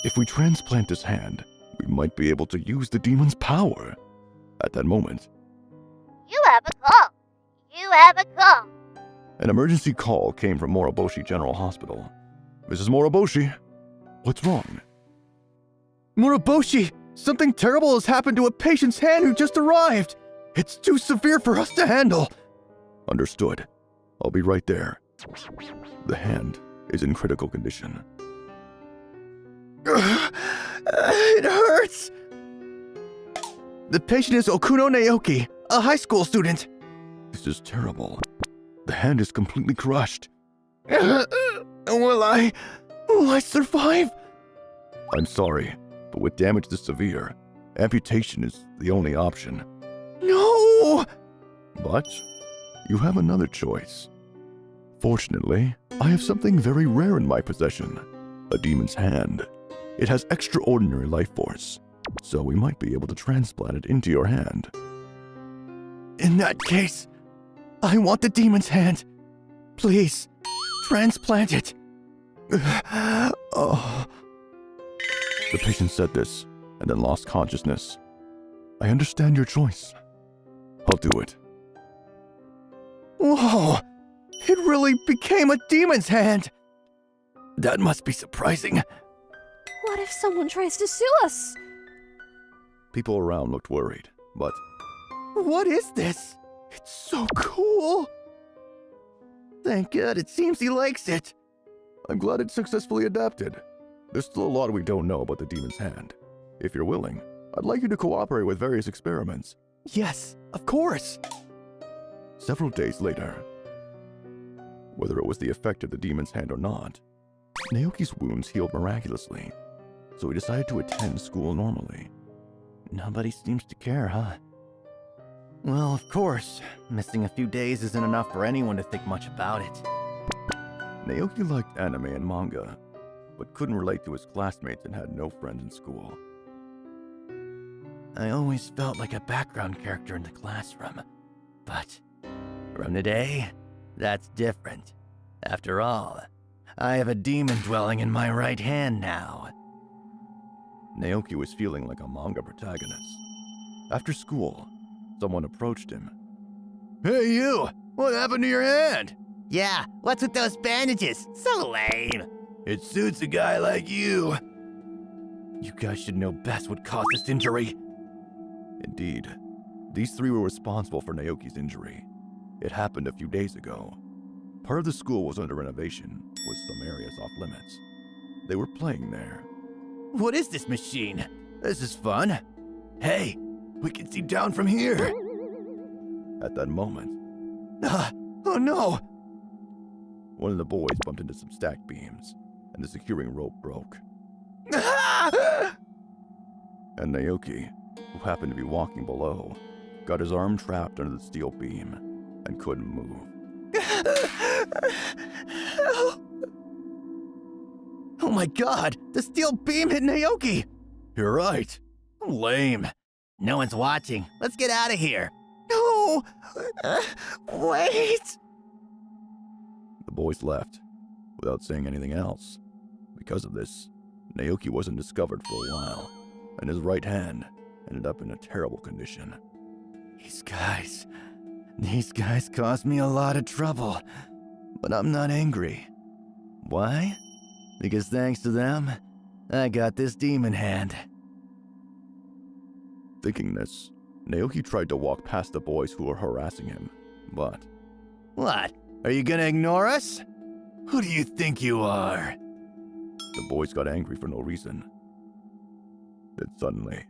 If we transplant this hand, we might be able to use the demon's power. At that moment, You have a call. You have a call. An emergency call came from Moroboshi General Hospital. Mrs. Moroboshi, what's wrong? Moroboshi! Something terrible has happened to a patient's hand who just arrived! It's too severe for us to handle! Understood. I'll be right there. The hand is in critical condition. It hurts! The patient is Okuno Naoki, a high school student. This is terrible. The hand is completely crushed. Will I survive? I'm sorry, but with damage this severe, amputation is the only option. No! But you have another choice. Fortunately, I have something very rare in my possession. A demon's hand. It has extraordinary life force, so we might be able to transplant it into your hand. In that case, I want the demon's hand. Please, transplant it. Oh. The patient said this and then lost consciousness. I understand your choice. I'll do it. Whoa! It really became a demon's hand! That must be surprising. What if someone tries to sue us? People around looked worried, but What is this? It's so cool! Thank God, it seems he likes it. I'm glad it successfully adapted. There's still a lot we don't know about the demon's hand. If you're willing, I'd like you to cooperate with various experiments. Yes, of course. Several days later, whether it was the effect of the demon's hand or not, Naoki's wounds healed miraculously, so he decided to attend school normally. Nobody seems to care, huh? Well, of course. Missing a few days isn't enough for anyone to think much about it. Naoki liked anime and manga, but couldn't relate to his classmates and had no friends in school. I always felt like a background character in the classroom. But from today, that's different. After all, I have a demon dwelling in my right hand now. Naoki was feeling like a manga protagonist. After school, someone approached him. Hey you! What happened to your hand? Yeah, what's with those bandages? So lame. It suits a guy like you. You guys should know best what caused this injury. Indeed, these three were responsible for Naoki's injury. It happened a few days ago. Part of the school was under renovation, with some areas off limits. They were playing there. What is this machine? This is fun. Hey, we can see down from here. At that moment, Oh no! one of the boys bumped into some stack beams, and the securing rope broke. And Naoki, who happened to be walking below, got his arm trapped under the steel beam and couldn't move. Oh my god! The steel beam hit Naoki! You're right. Lame. No one's watching. Let's get out of here. No! Wait! The boys left, without saying anything else. Because of this, Naoki wasn't discovered for a while, and his right hand ended up in a terrible condition. These guys caused me a lot of trouble, but I'm not angry. Why? Because thanks to them, I got this demon hand. Thinking this, Naoki tried to walk past the boys who were harassing him, but What? Are you gonna ignore us? Who do you think you are? the boys got angry for no reason. Then suddenly,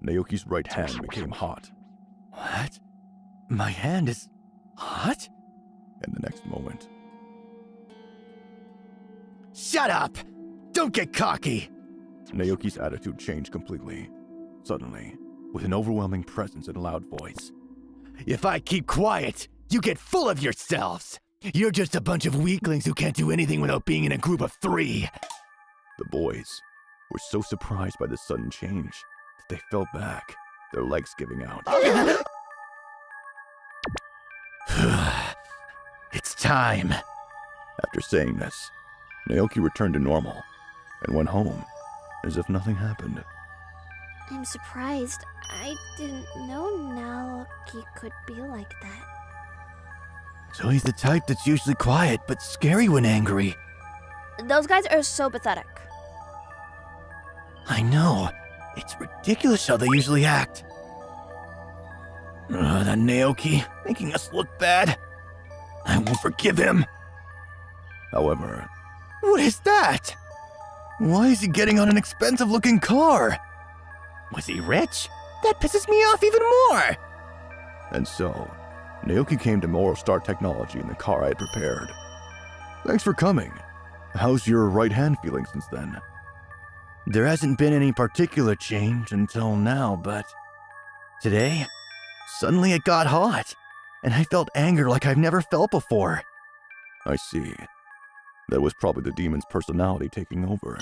Naoki's right hand became hot, What? My hand is hot? and the next moment, Shut up! Don't get cocky! Naoki's attitude changed completely. Suddenly, with an overwhelming presence and a loud voice. If I keep quiet, you get full of yourselves! You're just a bunch of weaklings who can't do anything without being in a group of 3. The boys were so surprised by this sudden change that they fell back, their legs giving out. It's time. After saying this, Naoki returned to normal and went home as if nothing happened. I'm surprised. I didn't know Naoki could be like that. So he's the type that's usually quiet but scary when angry. Those guys are so pathetic. I know. It's ridiculous how they usually act. That Naoki, making us look bad. I won't forgive him. However, what is that? Why is he getting on an expensive-looking car? Was he rich? That pisses me off even more. And so, Naoki came to Moro Star Technology in the car I had prepared. Thanks for coming. How's your right hand feeling since then? There hasn't been any particular change until now, but today, suddenly it got hot, and I felt anger like I've never felt before. I see. That was probably the demon's personality taking over.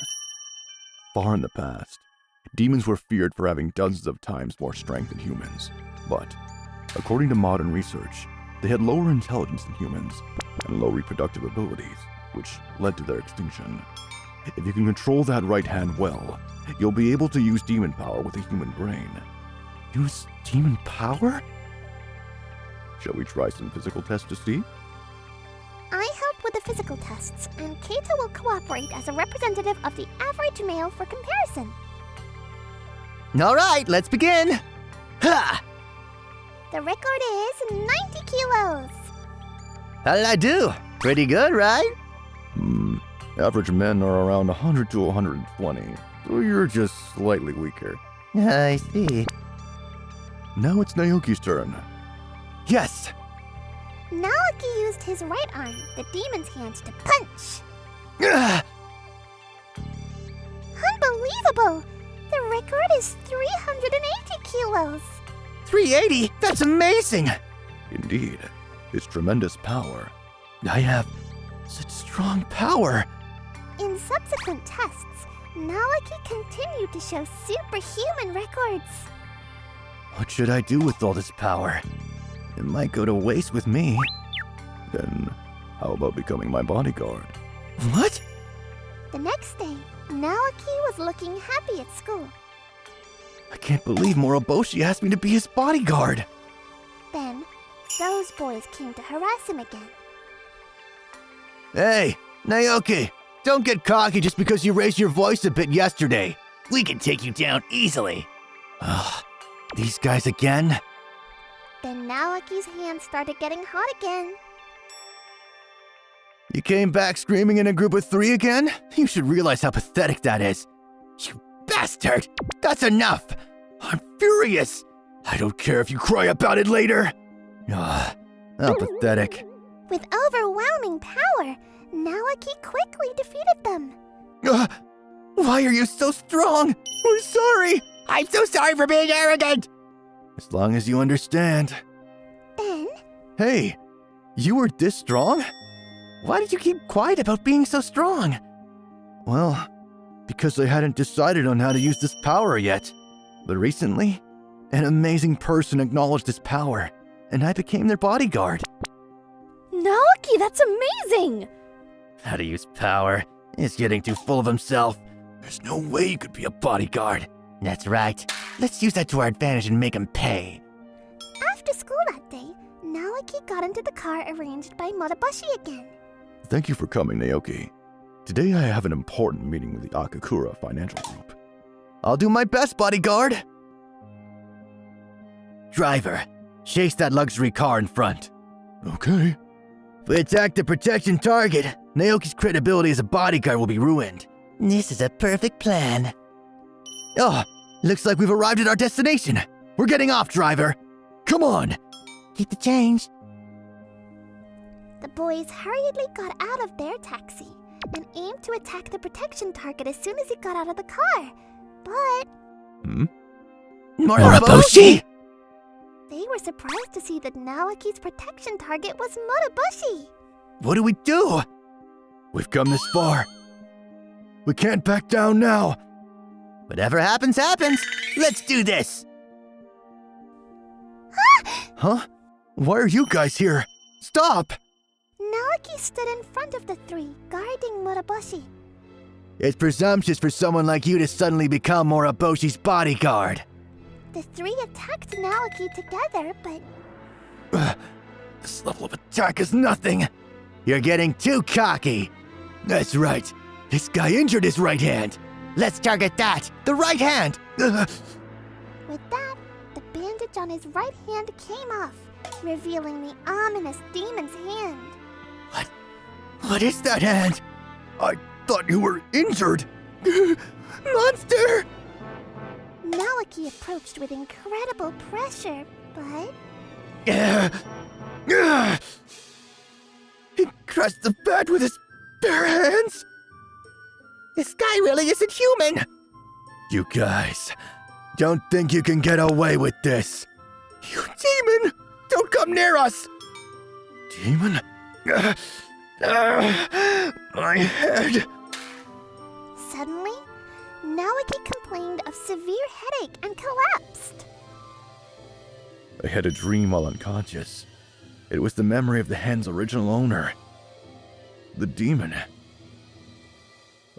Far in the past, demons were feared for having dozens of times more strength than humans. But, according to modern research, they had lower intelligence than humans and low reproductive abilities, which led to their extinction. If you can control that right hand well, you'll be able to use demon power with a human brain. Use demon power? Shall we try some physical tests to see? I help with the physical tests, and Keita will cooperate as a representative of the average male for comparison. All right, let's begin. Ha! The record is 90 kilos. How did I do? Pretty good, right? Average men are around 100 to 120, so you're just slightly weaker. I see. Now it's Naoki's turn. Yes! Naoki used his right arm, the demon's hands, to punch. Ugh! Unbelievable! The record is 380 kilos. 380? That's amazing! Indeed, it's tremendous power. I have such strong power. In subsequent tests, Naoki continued to show superhuman records. What should I do with all this power? It might go to waste with me. Then, how about becoming my bodyguard? What? The next day, Naoki was looking happy at school. I can't believe Moroboshi asked me to be his bodyguard. Then, those boys came to harass him again. Hey, Naoki, don't get cocky just because you raised your voice a bit yesterday. We can take you down easily. Ugh, these guys again? Then Naoki's hands started getting hot again. You came back screaming in a group of 3 again? You should realize how pathetic that is. You bastard! That's enough! I'm furious! I don't care if you cry about it later! Ugh, how pathetic. With overwhelming power, Naoki quickly defeated them. Why are you so strong? We're sorry! I'm so sorry for being arrogant! As long as you understand. Then, Hey, you were this strong? Why did you keep quiet about being so strong? Well, because I hadn't decided on how to use this power yet. But recently, an amazing person acknowledged this power, and I became their bodyguard. Naoki, that's amazing! How to use power? He's getting too full of himself. There's no way you could be a bodyguard. That's right. Let's use that to our advantage and make him pay. after school that day, Naoki got into the car arranged by Moroboshi again. Thank you for coming, Naoki. Today I have an important meeting with the Akakura Financial Group. I'll do my best, bodyguard. Driver, chase that luxury car in front. Okay. If we attack the protection target, Naoki's credibility as a bodyguard will be ruined. This is a perfect plan. Oh, looks like we've arrived at our destination. We're getting off, driver. Come on. Keep the change. The boys hurriedly got out of their taxi and aimed to attack the protection target as soon as he got out of the car. But Moroboshi! they were surprised to see that Naoki's protection target was Moroboshi. What do we do? We've come this far. We can't back down now. Whatever happens, happens. Let's do this. Huh? Why are you guys here? Stop! Naoki stood in front of the three, guarding Moroboshi. It's presumptuous for someone like you to suddenly become Moroboshi's bodyguard. The three attacked Naoki together, but This level of attack is nothing. You're getting too cocky. That's right. This guy injured his right hand. Let's target that. The right hand. With that, the bandage on his right hand came off, revealing the ominous demon's hand. What is that hand? I thought you were injured. Monster! Naoki approached with incredible pressure, but He crushed the bed with his bare hands. This guy really isn't human. You guys, don't think you can get away with this. You demon! Don't come near us! Demon? My head. suddenly, Naoki complained of severe headache and collapsed. I had a dream while unconscious. It was the memory of the hen's original owner, the demon.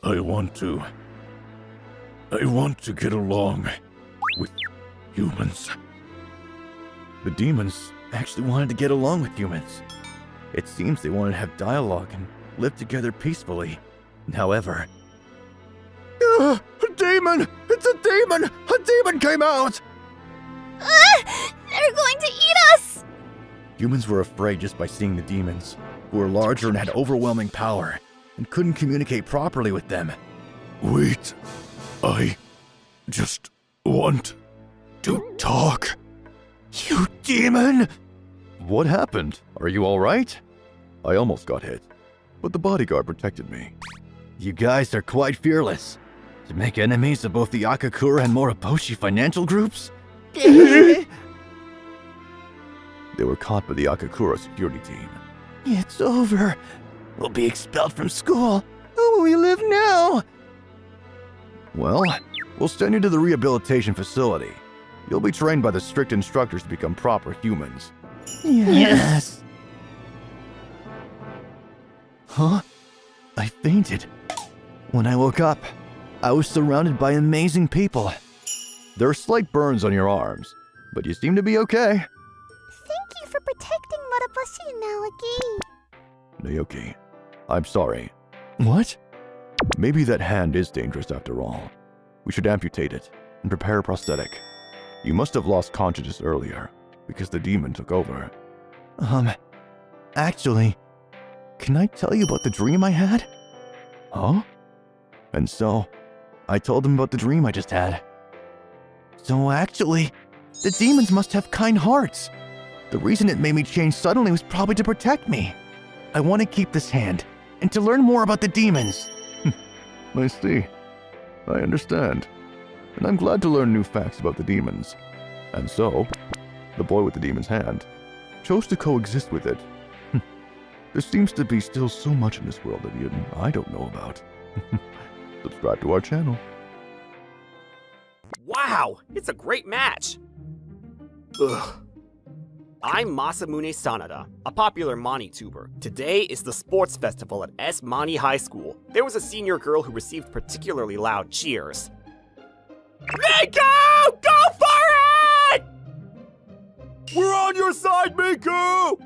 I want to get along with humans. The demons actually wanted to get along with humans. It seems they wanted to have dialogue and live together peacefully. However, A demon! It's a demon! A demon came out! They're going to eat us! humans were afraid just by seeing the demons, who were larger and had overwhelming power, and couldn't communicate properly with them. Wait, I just want to talk. You demon! What happened? Are you alright? I almost got hit, but the bodyguard protected me. You guys are quite fearless. To make enemies of both the Akakura and Moriboshi financial groups? They were caught by the Akakura security team. It's over. We'll be expelled from school. Where will we live now? Well, we'll send you to the rehabilitation facility. You'll be trained by the strict instructors to become proper humans. Yes. Huh? I fainted. When I woke up, I was surrounded by amazing people. There are slight burns on your arms, but you seem to be okay. Thank you for protecting Moriboshi, Naoki. Naoki, I'm sorry. What? Maybe that hand is dangerous after all. We should amputate it and prepare a prosthetic. You must have lost consciousness earlier, because the demon took over. Actually, can I tell you about the dream I had? Huh? And so, I told him about the dream I just had. So actually, the demons must have kind hearts. The reason it made me change suddenly was probably to protect me. I want to keep this hand, and to learn more about the demons. I see. I understand. And I'm glad to learn new facts about the demons. And so, the boy with the demon's hand chose to coexist with it. There seems to be still so much in this world that even I don't know about. Subscribe to our channel. Wow, it's a great match! Ugh. I'm Masamune Sanada, a popular Mani tuber. Today is the sports festival at S. Mani High School. There was a senior girl who received particularly loud cheers. Miku! Go for it! We're on your side, Miku!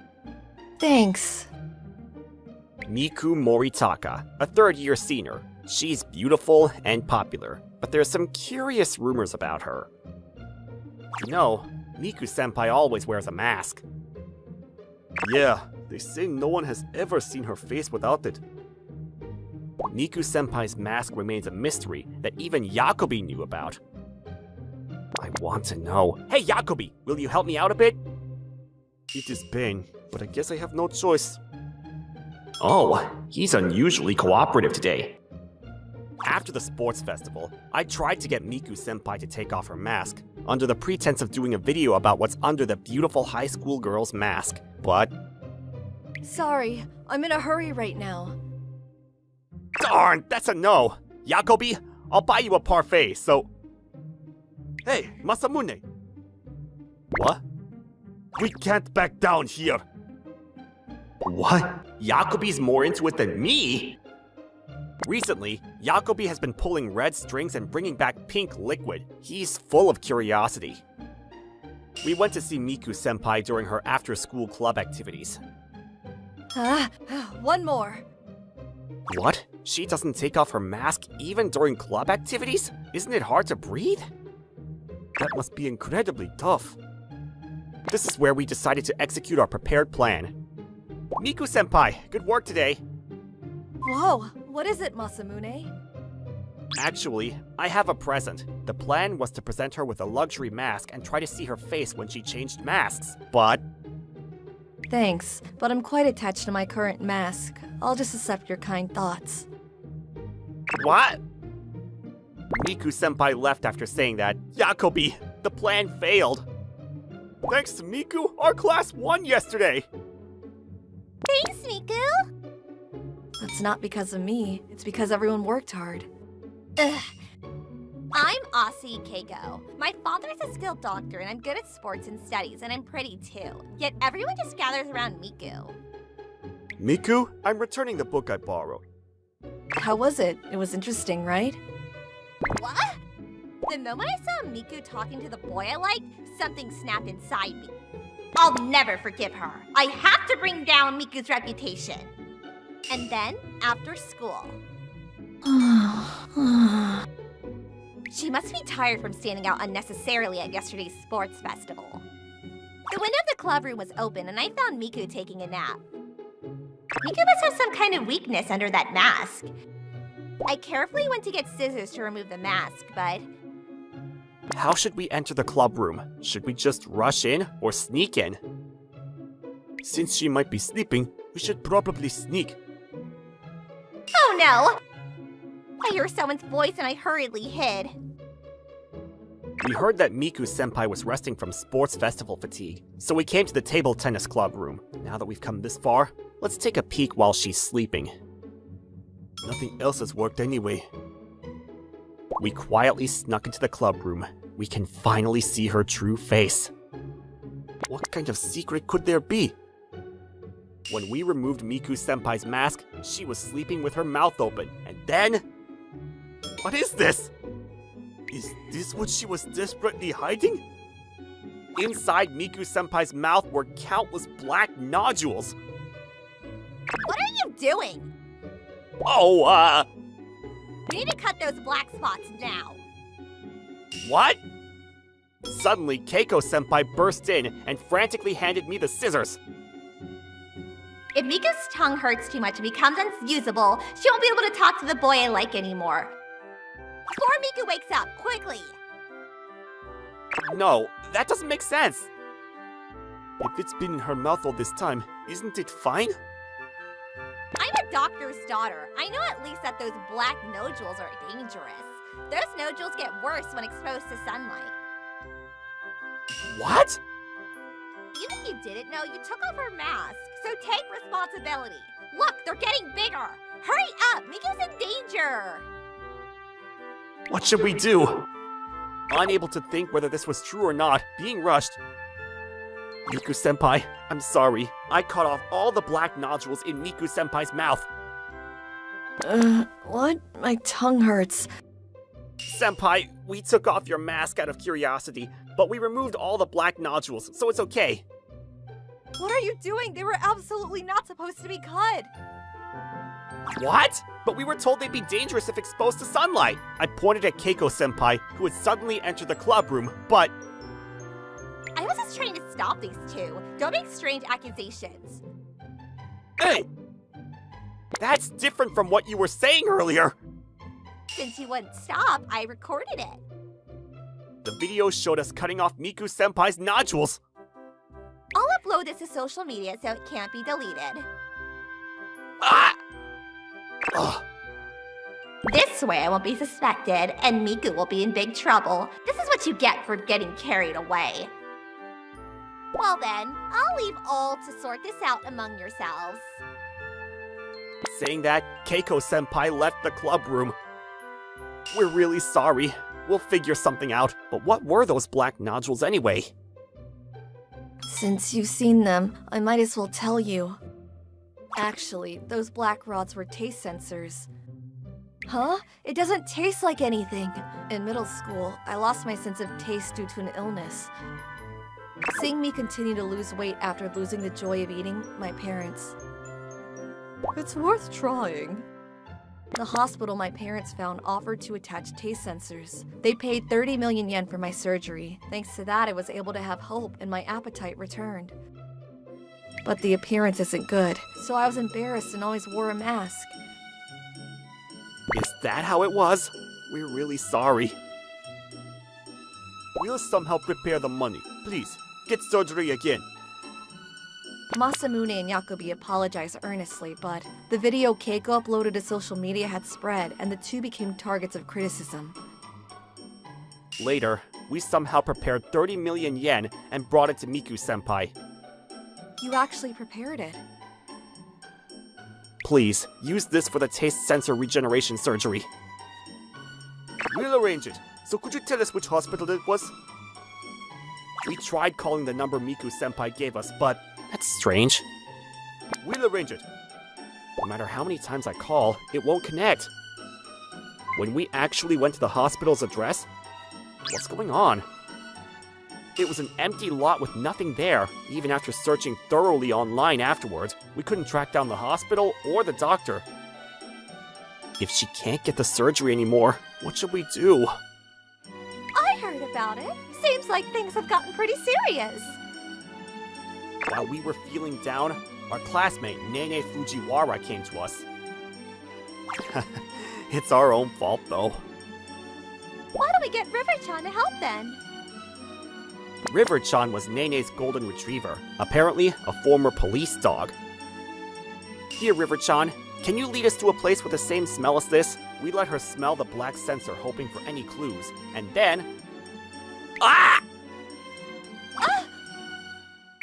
Thanks. Miku Moritaka, a third-year senior. She's beautiful and popular, but there's some curious rumors about her. You know, Miku-senpai always wears a mask. Yeah, they say no one has ever seen her face without it. Miku-senpai's mask remains a mystery that even Jacobi knew about. I want to know. Hey, Jacobi, will you help me out a bit? It is pain, but I guess I have no choice. Oh, he's unusually cooperative today. After the sports festival, I tried to get Miku-senpai to take off her mask, under the pretense of doing a video about what's under the beautiful high school girl's mask, but... Sorry, I'm in a hurry right now. Darn, that's a no! Jacobi, I'll buy you a parfait, so... Hey, Masamune! What? We can't back down here! What? Jacobi's more into it than me? Recently, Jacobi has been pulling red strings and bringing back pink liquid. He's full of curiosity. We went to see Miku-senpai during her after-school club activities. One more. What? She doesn't take off her mask even during club activities? Isn't it hard to breathe? That must be incredibly tough. This is where we decided to execute our prepared plan. Miku-senpai, good work today. Whoa, what is it, Masamune? Actually, I have a present. The plan was to present her with a luxury mask and try to see her face when she changed masks. But Thanks, but I'm quite attached to my current mask. I'll just accept your kind thoughts. what? Miku-senpai left after saying that. Jacobi, the plan failed. Thanks to Miku, our class won yesterday. Thanks, Miku! That's not because of me, it's because everyone worked hard. Ugh. I'm Aussie Keiko. My father's a skilled doctor and I'm good at sports and studies and I'm pretty too. Yet everyone just gathers around Miku. Miku, I'm returning the book I borrowed. How was it? It was interesting, right? What? The moment I saw Miku talking to the boy I liked, something snapped inside me. I'll never forgive her. I have to bring down Miku's reputation. And then, after school. She must be tired from standing out unnecessarily at yesterday's sports festival. The window of the club room was open and I found Miku taking a nap. Miku must have some kind of weakness under that mask. I carefully went to get scissors to remove the mask, but How should we enter the club room? Should we just rush in or sneak in? Since she might be sleeping, we should probably sneak. oh no! I heard someone's voice and I hurriedly hid. We heard that Miku-senpai was resting from sports festival fatigue, so we came to the table tennis club room. Now that we've come this far, let's take a peek while she's sleeping. Nothing else has worked anyway. We quietly snuck into the club room. We can finally see her true face. What kind of secret could there be? When we removed Miku-senpai's mask, she was sleeping with her mouth open, and then... What is this? Is this what she was desperately hiding? Inside Miku-senpai's mouth were countless black nodules. What are you doing? Oh, We need to cut those black spots now. what? Suddenly, Keiko-senpai burst in and frantically handed me the scissors. If Miku's tongue hurts too much and becomes unusable, she won't be able to talk to the boy I like anymore. Before Miku wakes up, quickly! No, that doesn't make sense. If it's been in her mouth all this time, isn't it fine? I'm a doctor's daughter. I know at least that those black nodules are dangerous. Those nodules get worse when exposed to sunlight. What? Even if you didn't know, you took off her mask, so take responsibility. Look, they're getting bigger. Hurry up, Miku's in danger. What should we do? Unable to think whether this was true or not, being rushed. Miku-senpai, I'm sorry. I cut off all the black nodules in Miku-senpai's mouth. What? My tongue hurts. Senpai, we took off your mask out of curiosity, but we removed all the black nodules, so it's okay. What are you doing? They were absolutely not supposed to be cut. What? But we were told they'd be dangerous if exposed to sunlight. I pointed at Keiko-senpai, who had suddenly entered the club room, but... I was just trying to stop these two. Don't make strange accusations. Hey! That's different from what you were saying earlier! Since you wouldn't stop, I recorded it. The video showed us cutting off Miku-senpai's nodules. I'll upload this to social media so it can't be deleted. Ah! Ugh. This way I won't be suspected, and Miku will be in big trouble. This is what you get for getting carried away. Well then, I'll leave all to sort this out among yourselves. Saying that, Keiko-senpai left the club room. We're really sorry. We'll figure something out. But what were those black nodules anyway? Since you've seen them, I might as well tell you. Actually, those black rods were taste sensors. Huh? It doesn't taste like anything. In middle school, I lost my sense of taste due to an illness. Seeing me continue to lose weight after losing the joy of eating, my parents. It's worth trying. The hospital my parents found offered to attach taste sensors. They paid 30 million yen for my surgery. Thanks to that, I was able to have hope and my appetite returned. But the appearance isn't good, so I was embarrassed and always wore a mask. Is that how it was? We're really sorry. We'll somehow prepare the money. Please, get surgery again. Masamune and Yakubi apologized earnestly, but the video Keiko uploaded to social media had spread, and the two became targets of criticism. Later, we somehow prepared 30 million yen and brought it to Miku-senpai. You actually prepared it. Please, use this for the taste sensor regeneration surgery. We'll arrange it. So could you tell us which hospital it was? We tried calling the number Miku-senpai gave us, but that's strange. We'll arrange it. No matter how many times I call, it won't connect. When we actually went to the hospital's address, what's going on? It was an empty lot with nothing there. Even after searching thoroughly online afterwards, we couldn't track down the hospital or the doctor. If she can't get the surgery anymore, what should we do? I heard about it. Seems like things have gotten pretty serious. While we were feeling down, our classmate Nene Fujiwara came to us. It's our own fault, though. Why don't we get River-chan to help then? River-chan was Nene's golden retriever, apparently a former police dog. Here, River-chan, can you lead us to a place with the same smell as this? We let her smell the black sensor, hoping for any clues, and then... Ah!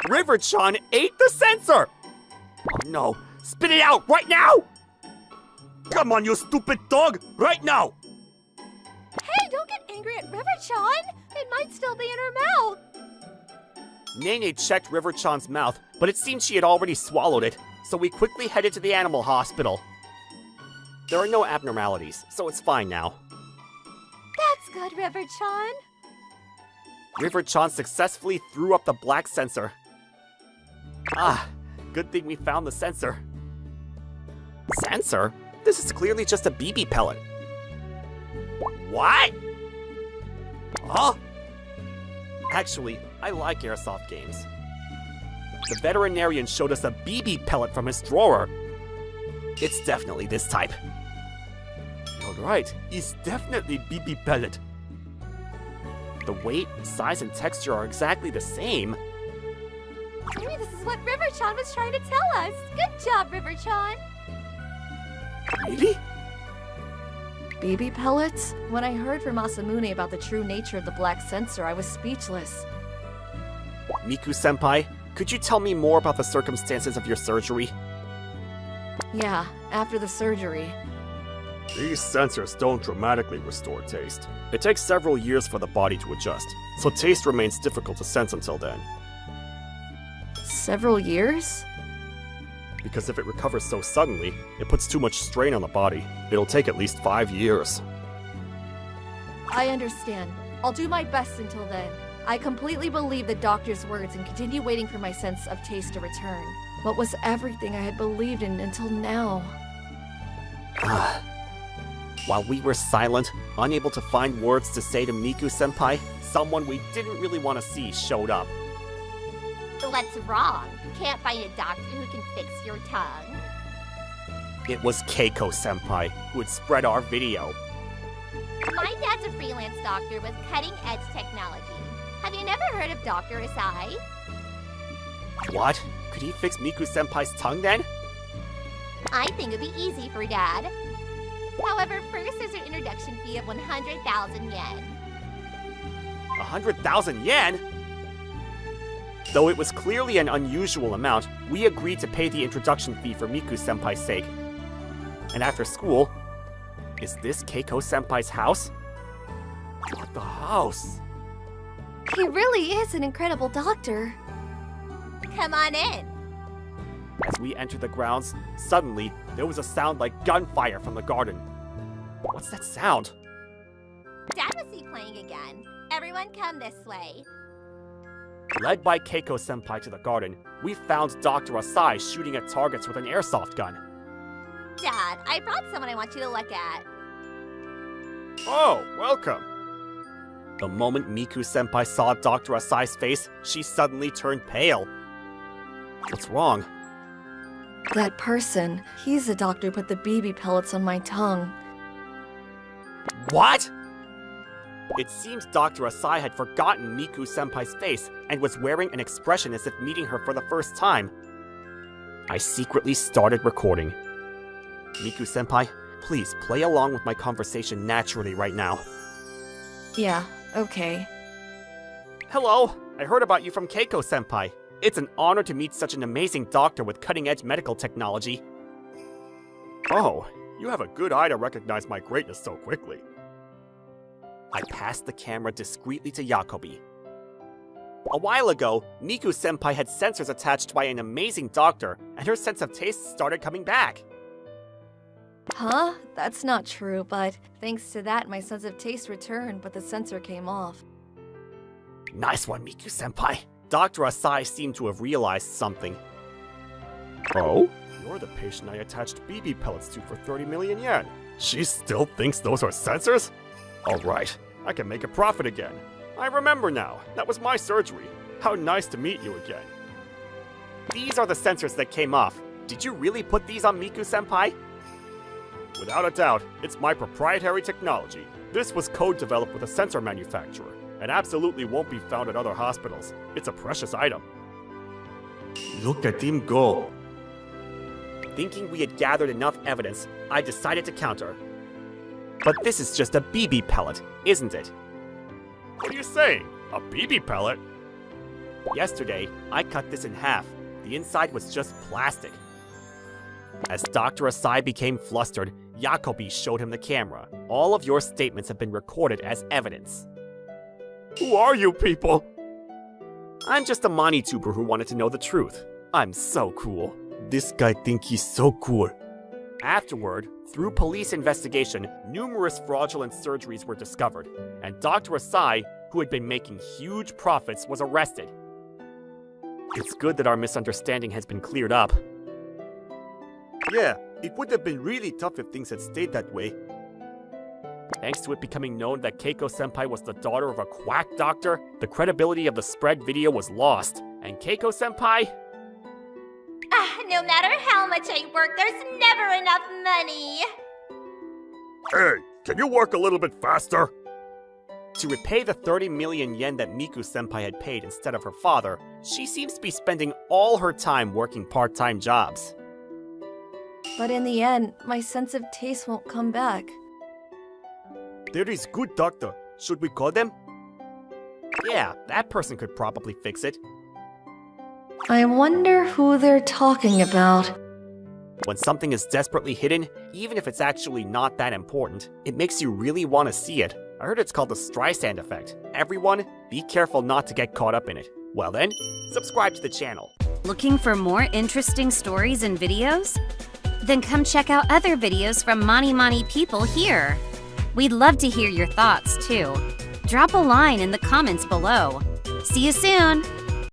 River-chan ate the sensor! Oh no, spit it out right now! Come on, you stupid dog, right now! Hey, don't get angry at River-chan. It might still be in her mouth. Nene checked River-chan's mouth, but it seemed she had already swallowed it, so we quickly headed to the animal hospital. There are no abnormalities, so it's fine now. That's good, River-chan. River-chan successfully threw up the black sensor. Ah, good thing we found the sensor. Sensor? This is clearly just a BB pellet. What? Huh? Actually, I like airsoft games. The veterinarian showed us a BB pellet from his drawer. It's definitely this type. You're right, it's definitely BB pellet. The weight, size, and texture are exactly the same. Maybe this is what River-chan was trying to tell us. Good job, River-chan. Really? BB pellets? When I heard from Masamune about the true nature of the black sensor, I was speechless. Miku-senpai, could you tell me more about the circumstances of your surgery? Yeah, after the surgery. These sensors don't dramatically restore taste. It takes several years for the body to adjust, so taste remains difficult to sense until then. Several years? Because if it recovers so suddenly, it puts too much strain on the body. It'll take at least 5 years. I understand. I'll do my best until then. I completely believe the doctor's words and continue waiting for my sense of taste to return. What was everything I had believed in until now? While we were silent, unable to find words to say to Miku-senpai, someone we didn't really want to see showed up. What's wrong? Can't find a doctor who can fix your tongue? It was Keiko-senpai who had spread our video. My dad's a freelance doctor with cutting-edge technology. Have you never heard of Dr. Asai? What? Could he fix Miku-senpai's tongue then? I think it'd be easy for Dad. However, first there's an introduction fee of 100,000 yen. 100,000 yen? Though it was clearly an unusual amount, we agreed to pay the introduction fee for Miku-senpai's sake. And after school, is this Keiko-senpai's house? What the house? He really is an incredible doctor. Come on in. As we entered the grounds, suddenly there was a sound like gunfire from the garden. What's that sound? Dad must be playing again. Everyone come this way. Led by Keiko-senpai to the garden, we found Dr. Asai shooting at targets with an airsoft gun. Dad, I brought someone I want you to look at. Oh, welcome. The moment Miku-senpai saw Dr. Asai's face, she suddenly turned pale. What's wrong? That person, he's the doctor who put the BB pellets on my tongue. What? It seems Dr. Asai had forgotten Miku-senpai's face and was wearing an expression as if meeting her for the first time. I secretly started recording. Miku-senpai, please play along with my conversation naturally right now. Yeah, okay. Hello, I heard about you from Keiko-senpai. It's an honor to meet such an amazing doctor with cutting-edge medical technology. Oh, you have a good eye to recognize my greatness so quickly. I passed the camera discreetly to Jacobi. A while ago, Miku-senpai had sensors attached by an amazing doctor, and her sense of taste started coming back. Huh? That's not true, but thanks to that, my sense of taste returned, but the sensor came off. Nice one, Miku-senpai. Dr. Asai seemed to have realized something. Oh? You're the patient I attached BB pellets to for 30 million yen. She still thinks those are sensors? Alright, I can make a profit again. I remember now. That was my surgery. How nice to meet you again. These are the sensors that came off. Did you really put these on Miku-senpai? Without a doubt, it's my proprietary technology. This was co-developed with a sensor manufacturer, and absolutely won't be found at other hospitals. It's a precious item. Look at him go. Thinking we had gathered enough evidence, I decided to counter. But this is just a BB pellet, isn't it? What are you saying? A BB pellet? Yesterday, I cut this in half. The inside was just plastic. As Dr. Asai became flustered, Jacobi showed him the camera. All of your statements have been recorded as evidence. Who are you people? I'm just a Mani-tuber who wanted to know the truth. I'm so cool. This guy think he's so cool. Afterward, through police investigation, numerous fraudulent surgeries were discovered, and Dr. Asai, who had been making huge profits, was arrested. It's good that our misunderstanding has been cleared up. Yeah, it would have been really tough if things had stayed that way. Thanks to it becoming known that Keiko-senpai was the daughter of a quack doctor, the credibility of the spread video was lost, and Keiko-senpai... No matter how much I work, there's never enough money. Hey, can you work a little bit faster? To repay the 30 million yen that Miku-senpai had paid instead of her father, she seems to be spending all her time working part-time jobs. But in the end, my sense of taste won't come back. There is good doctor. Should we call them? Yeah, that person could probably fix it. I wonder who they're talking about. When something is desperately hidden, even if it's actually not that important, it makes you really want to see it. I heard it's called the Streisand effect. Everyone, be careful not to get caught up in it. Well then, subscribe to the channel. Looking for more interesting stories and videos? Then come check out other videos from Mani people here. We'd love to hear your thoughts too. Drop a line in the comments below. See you soon!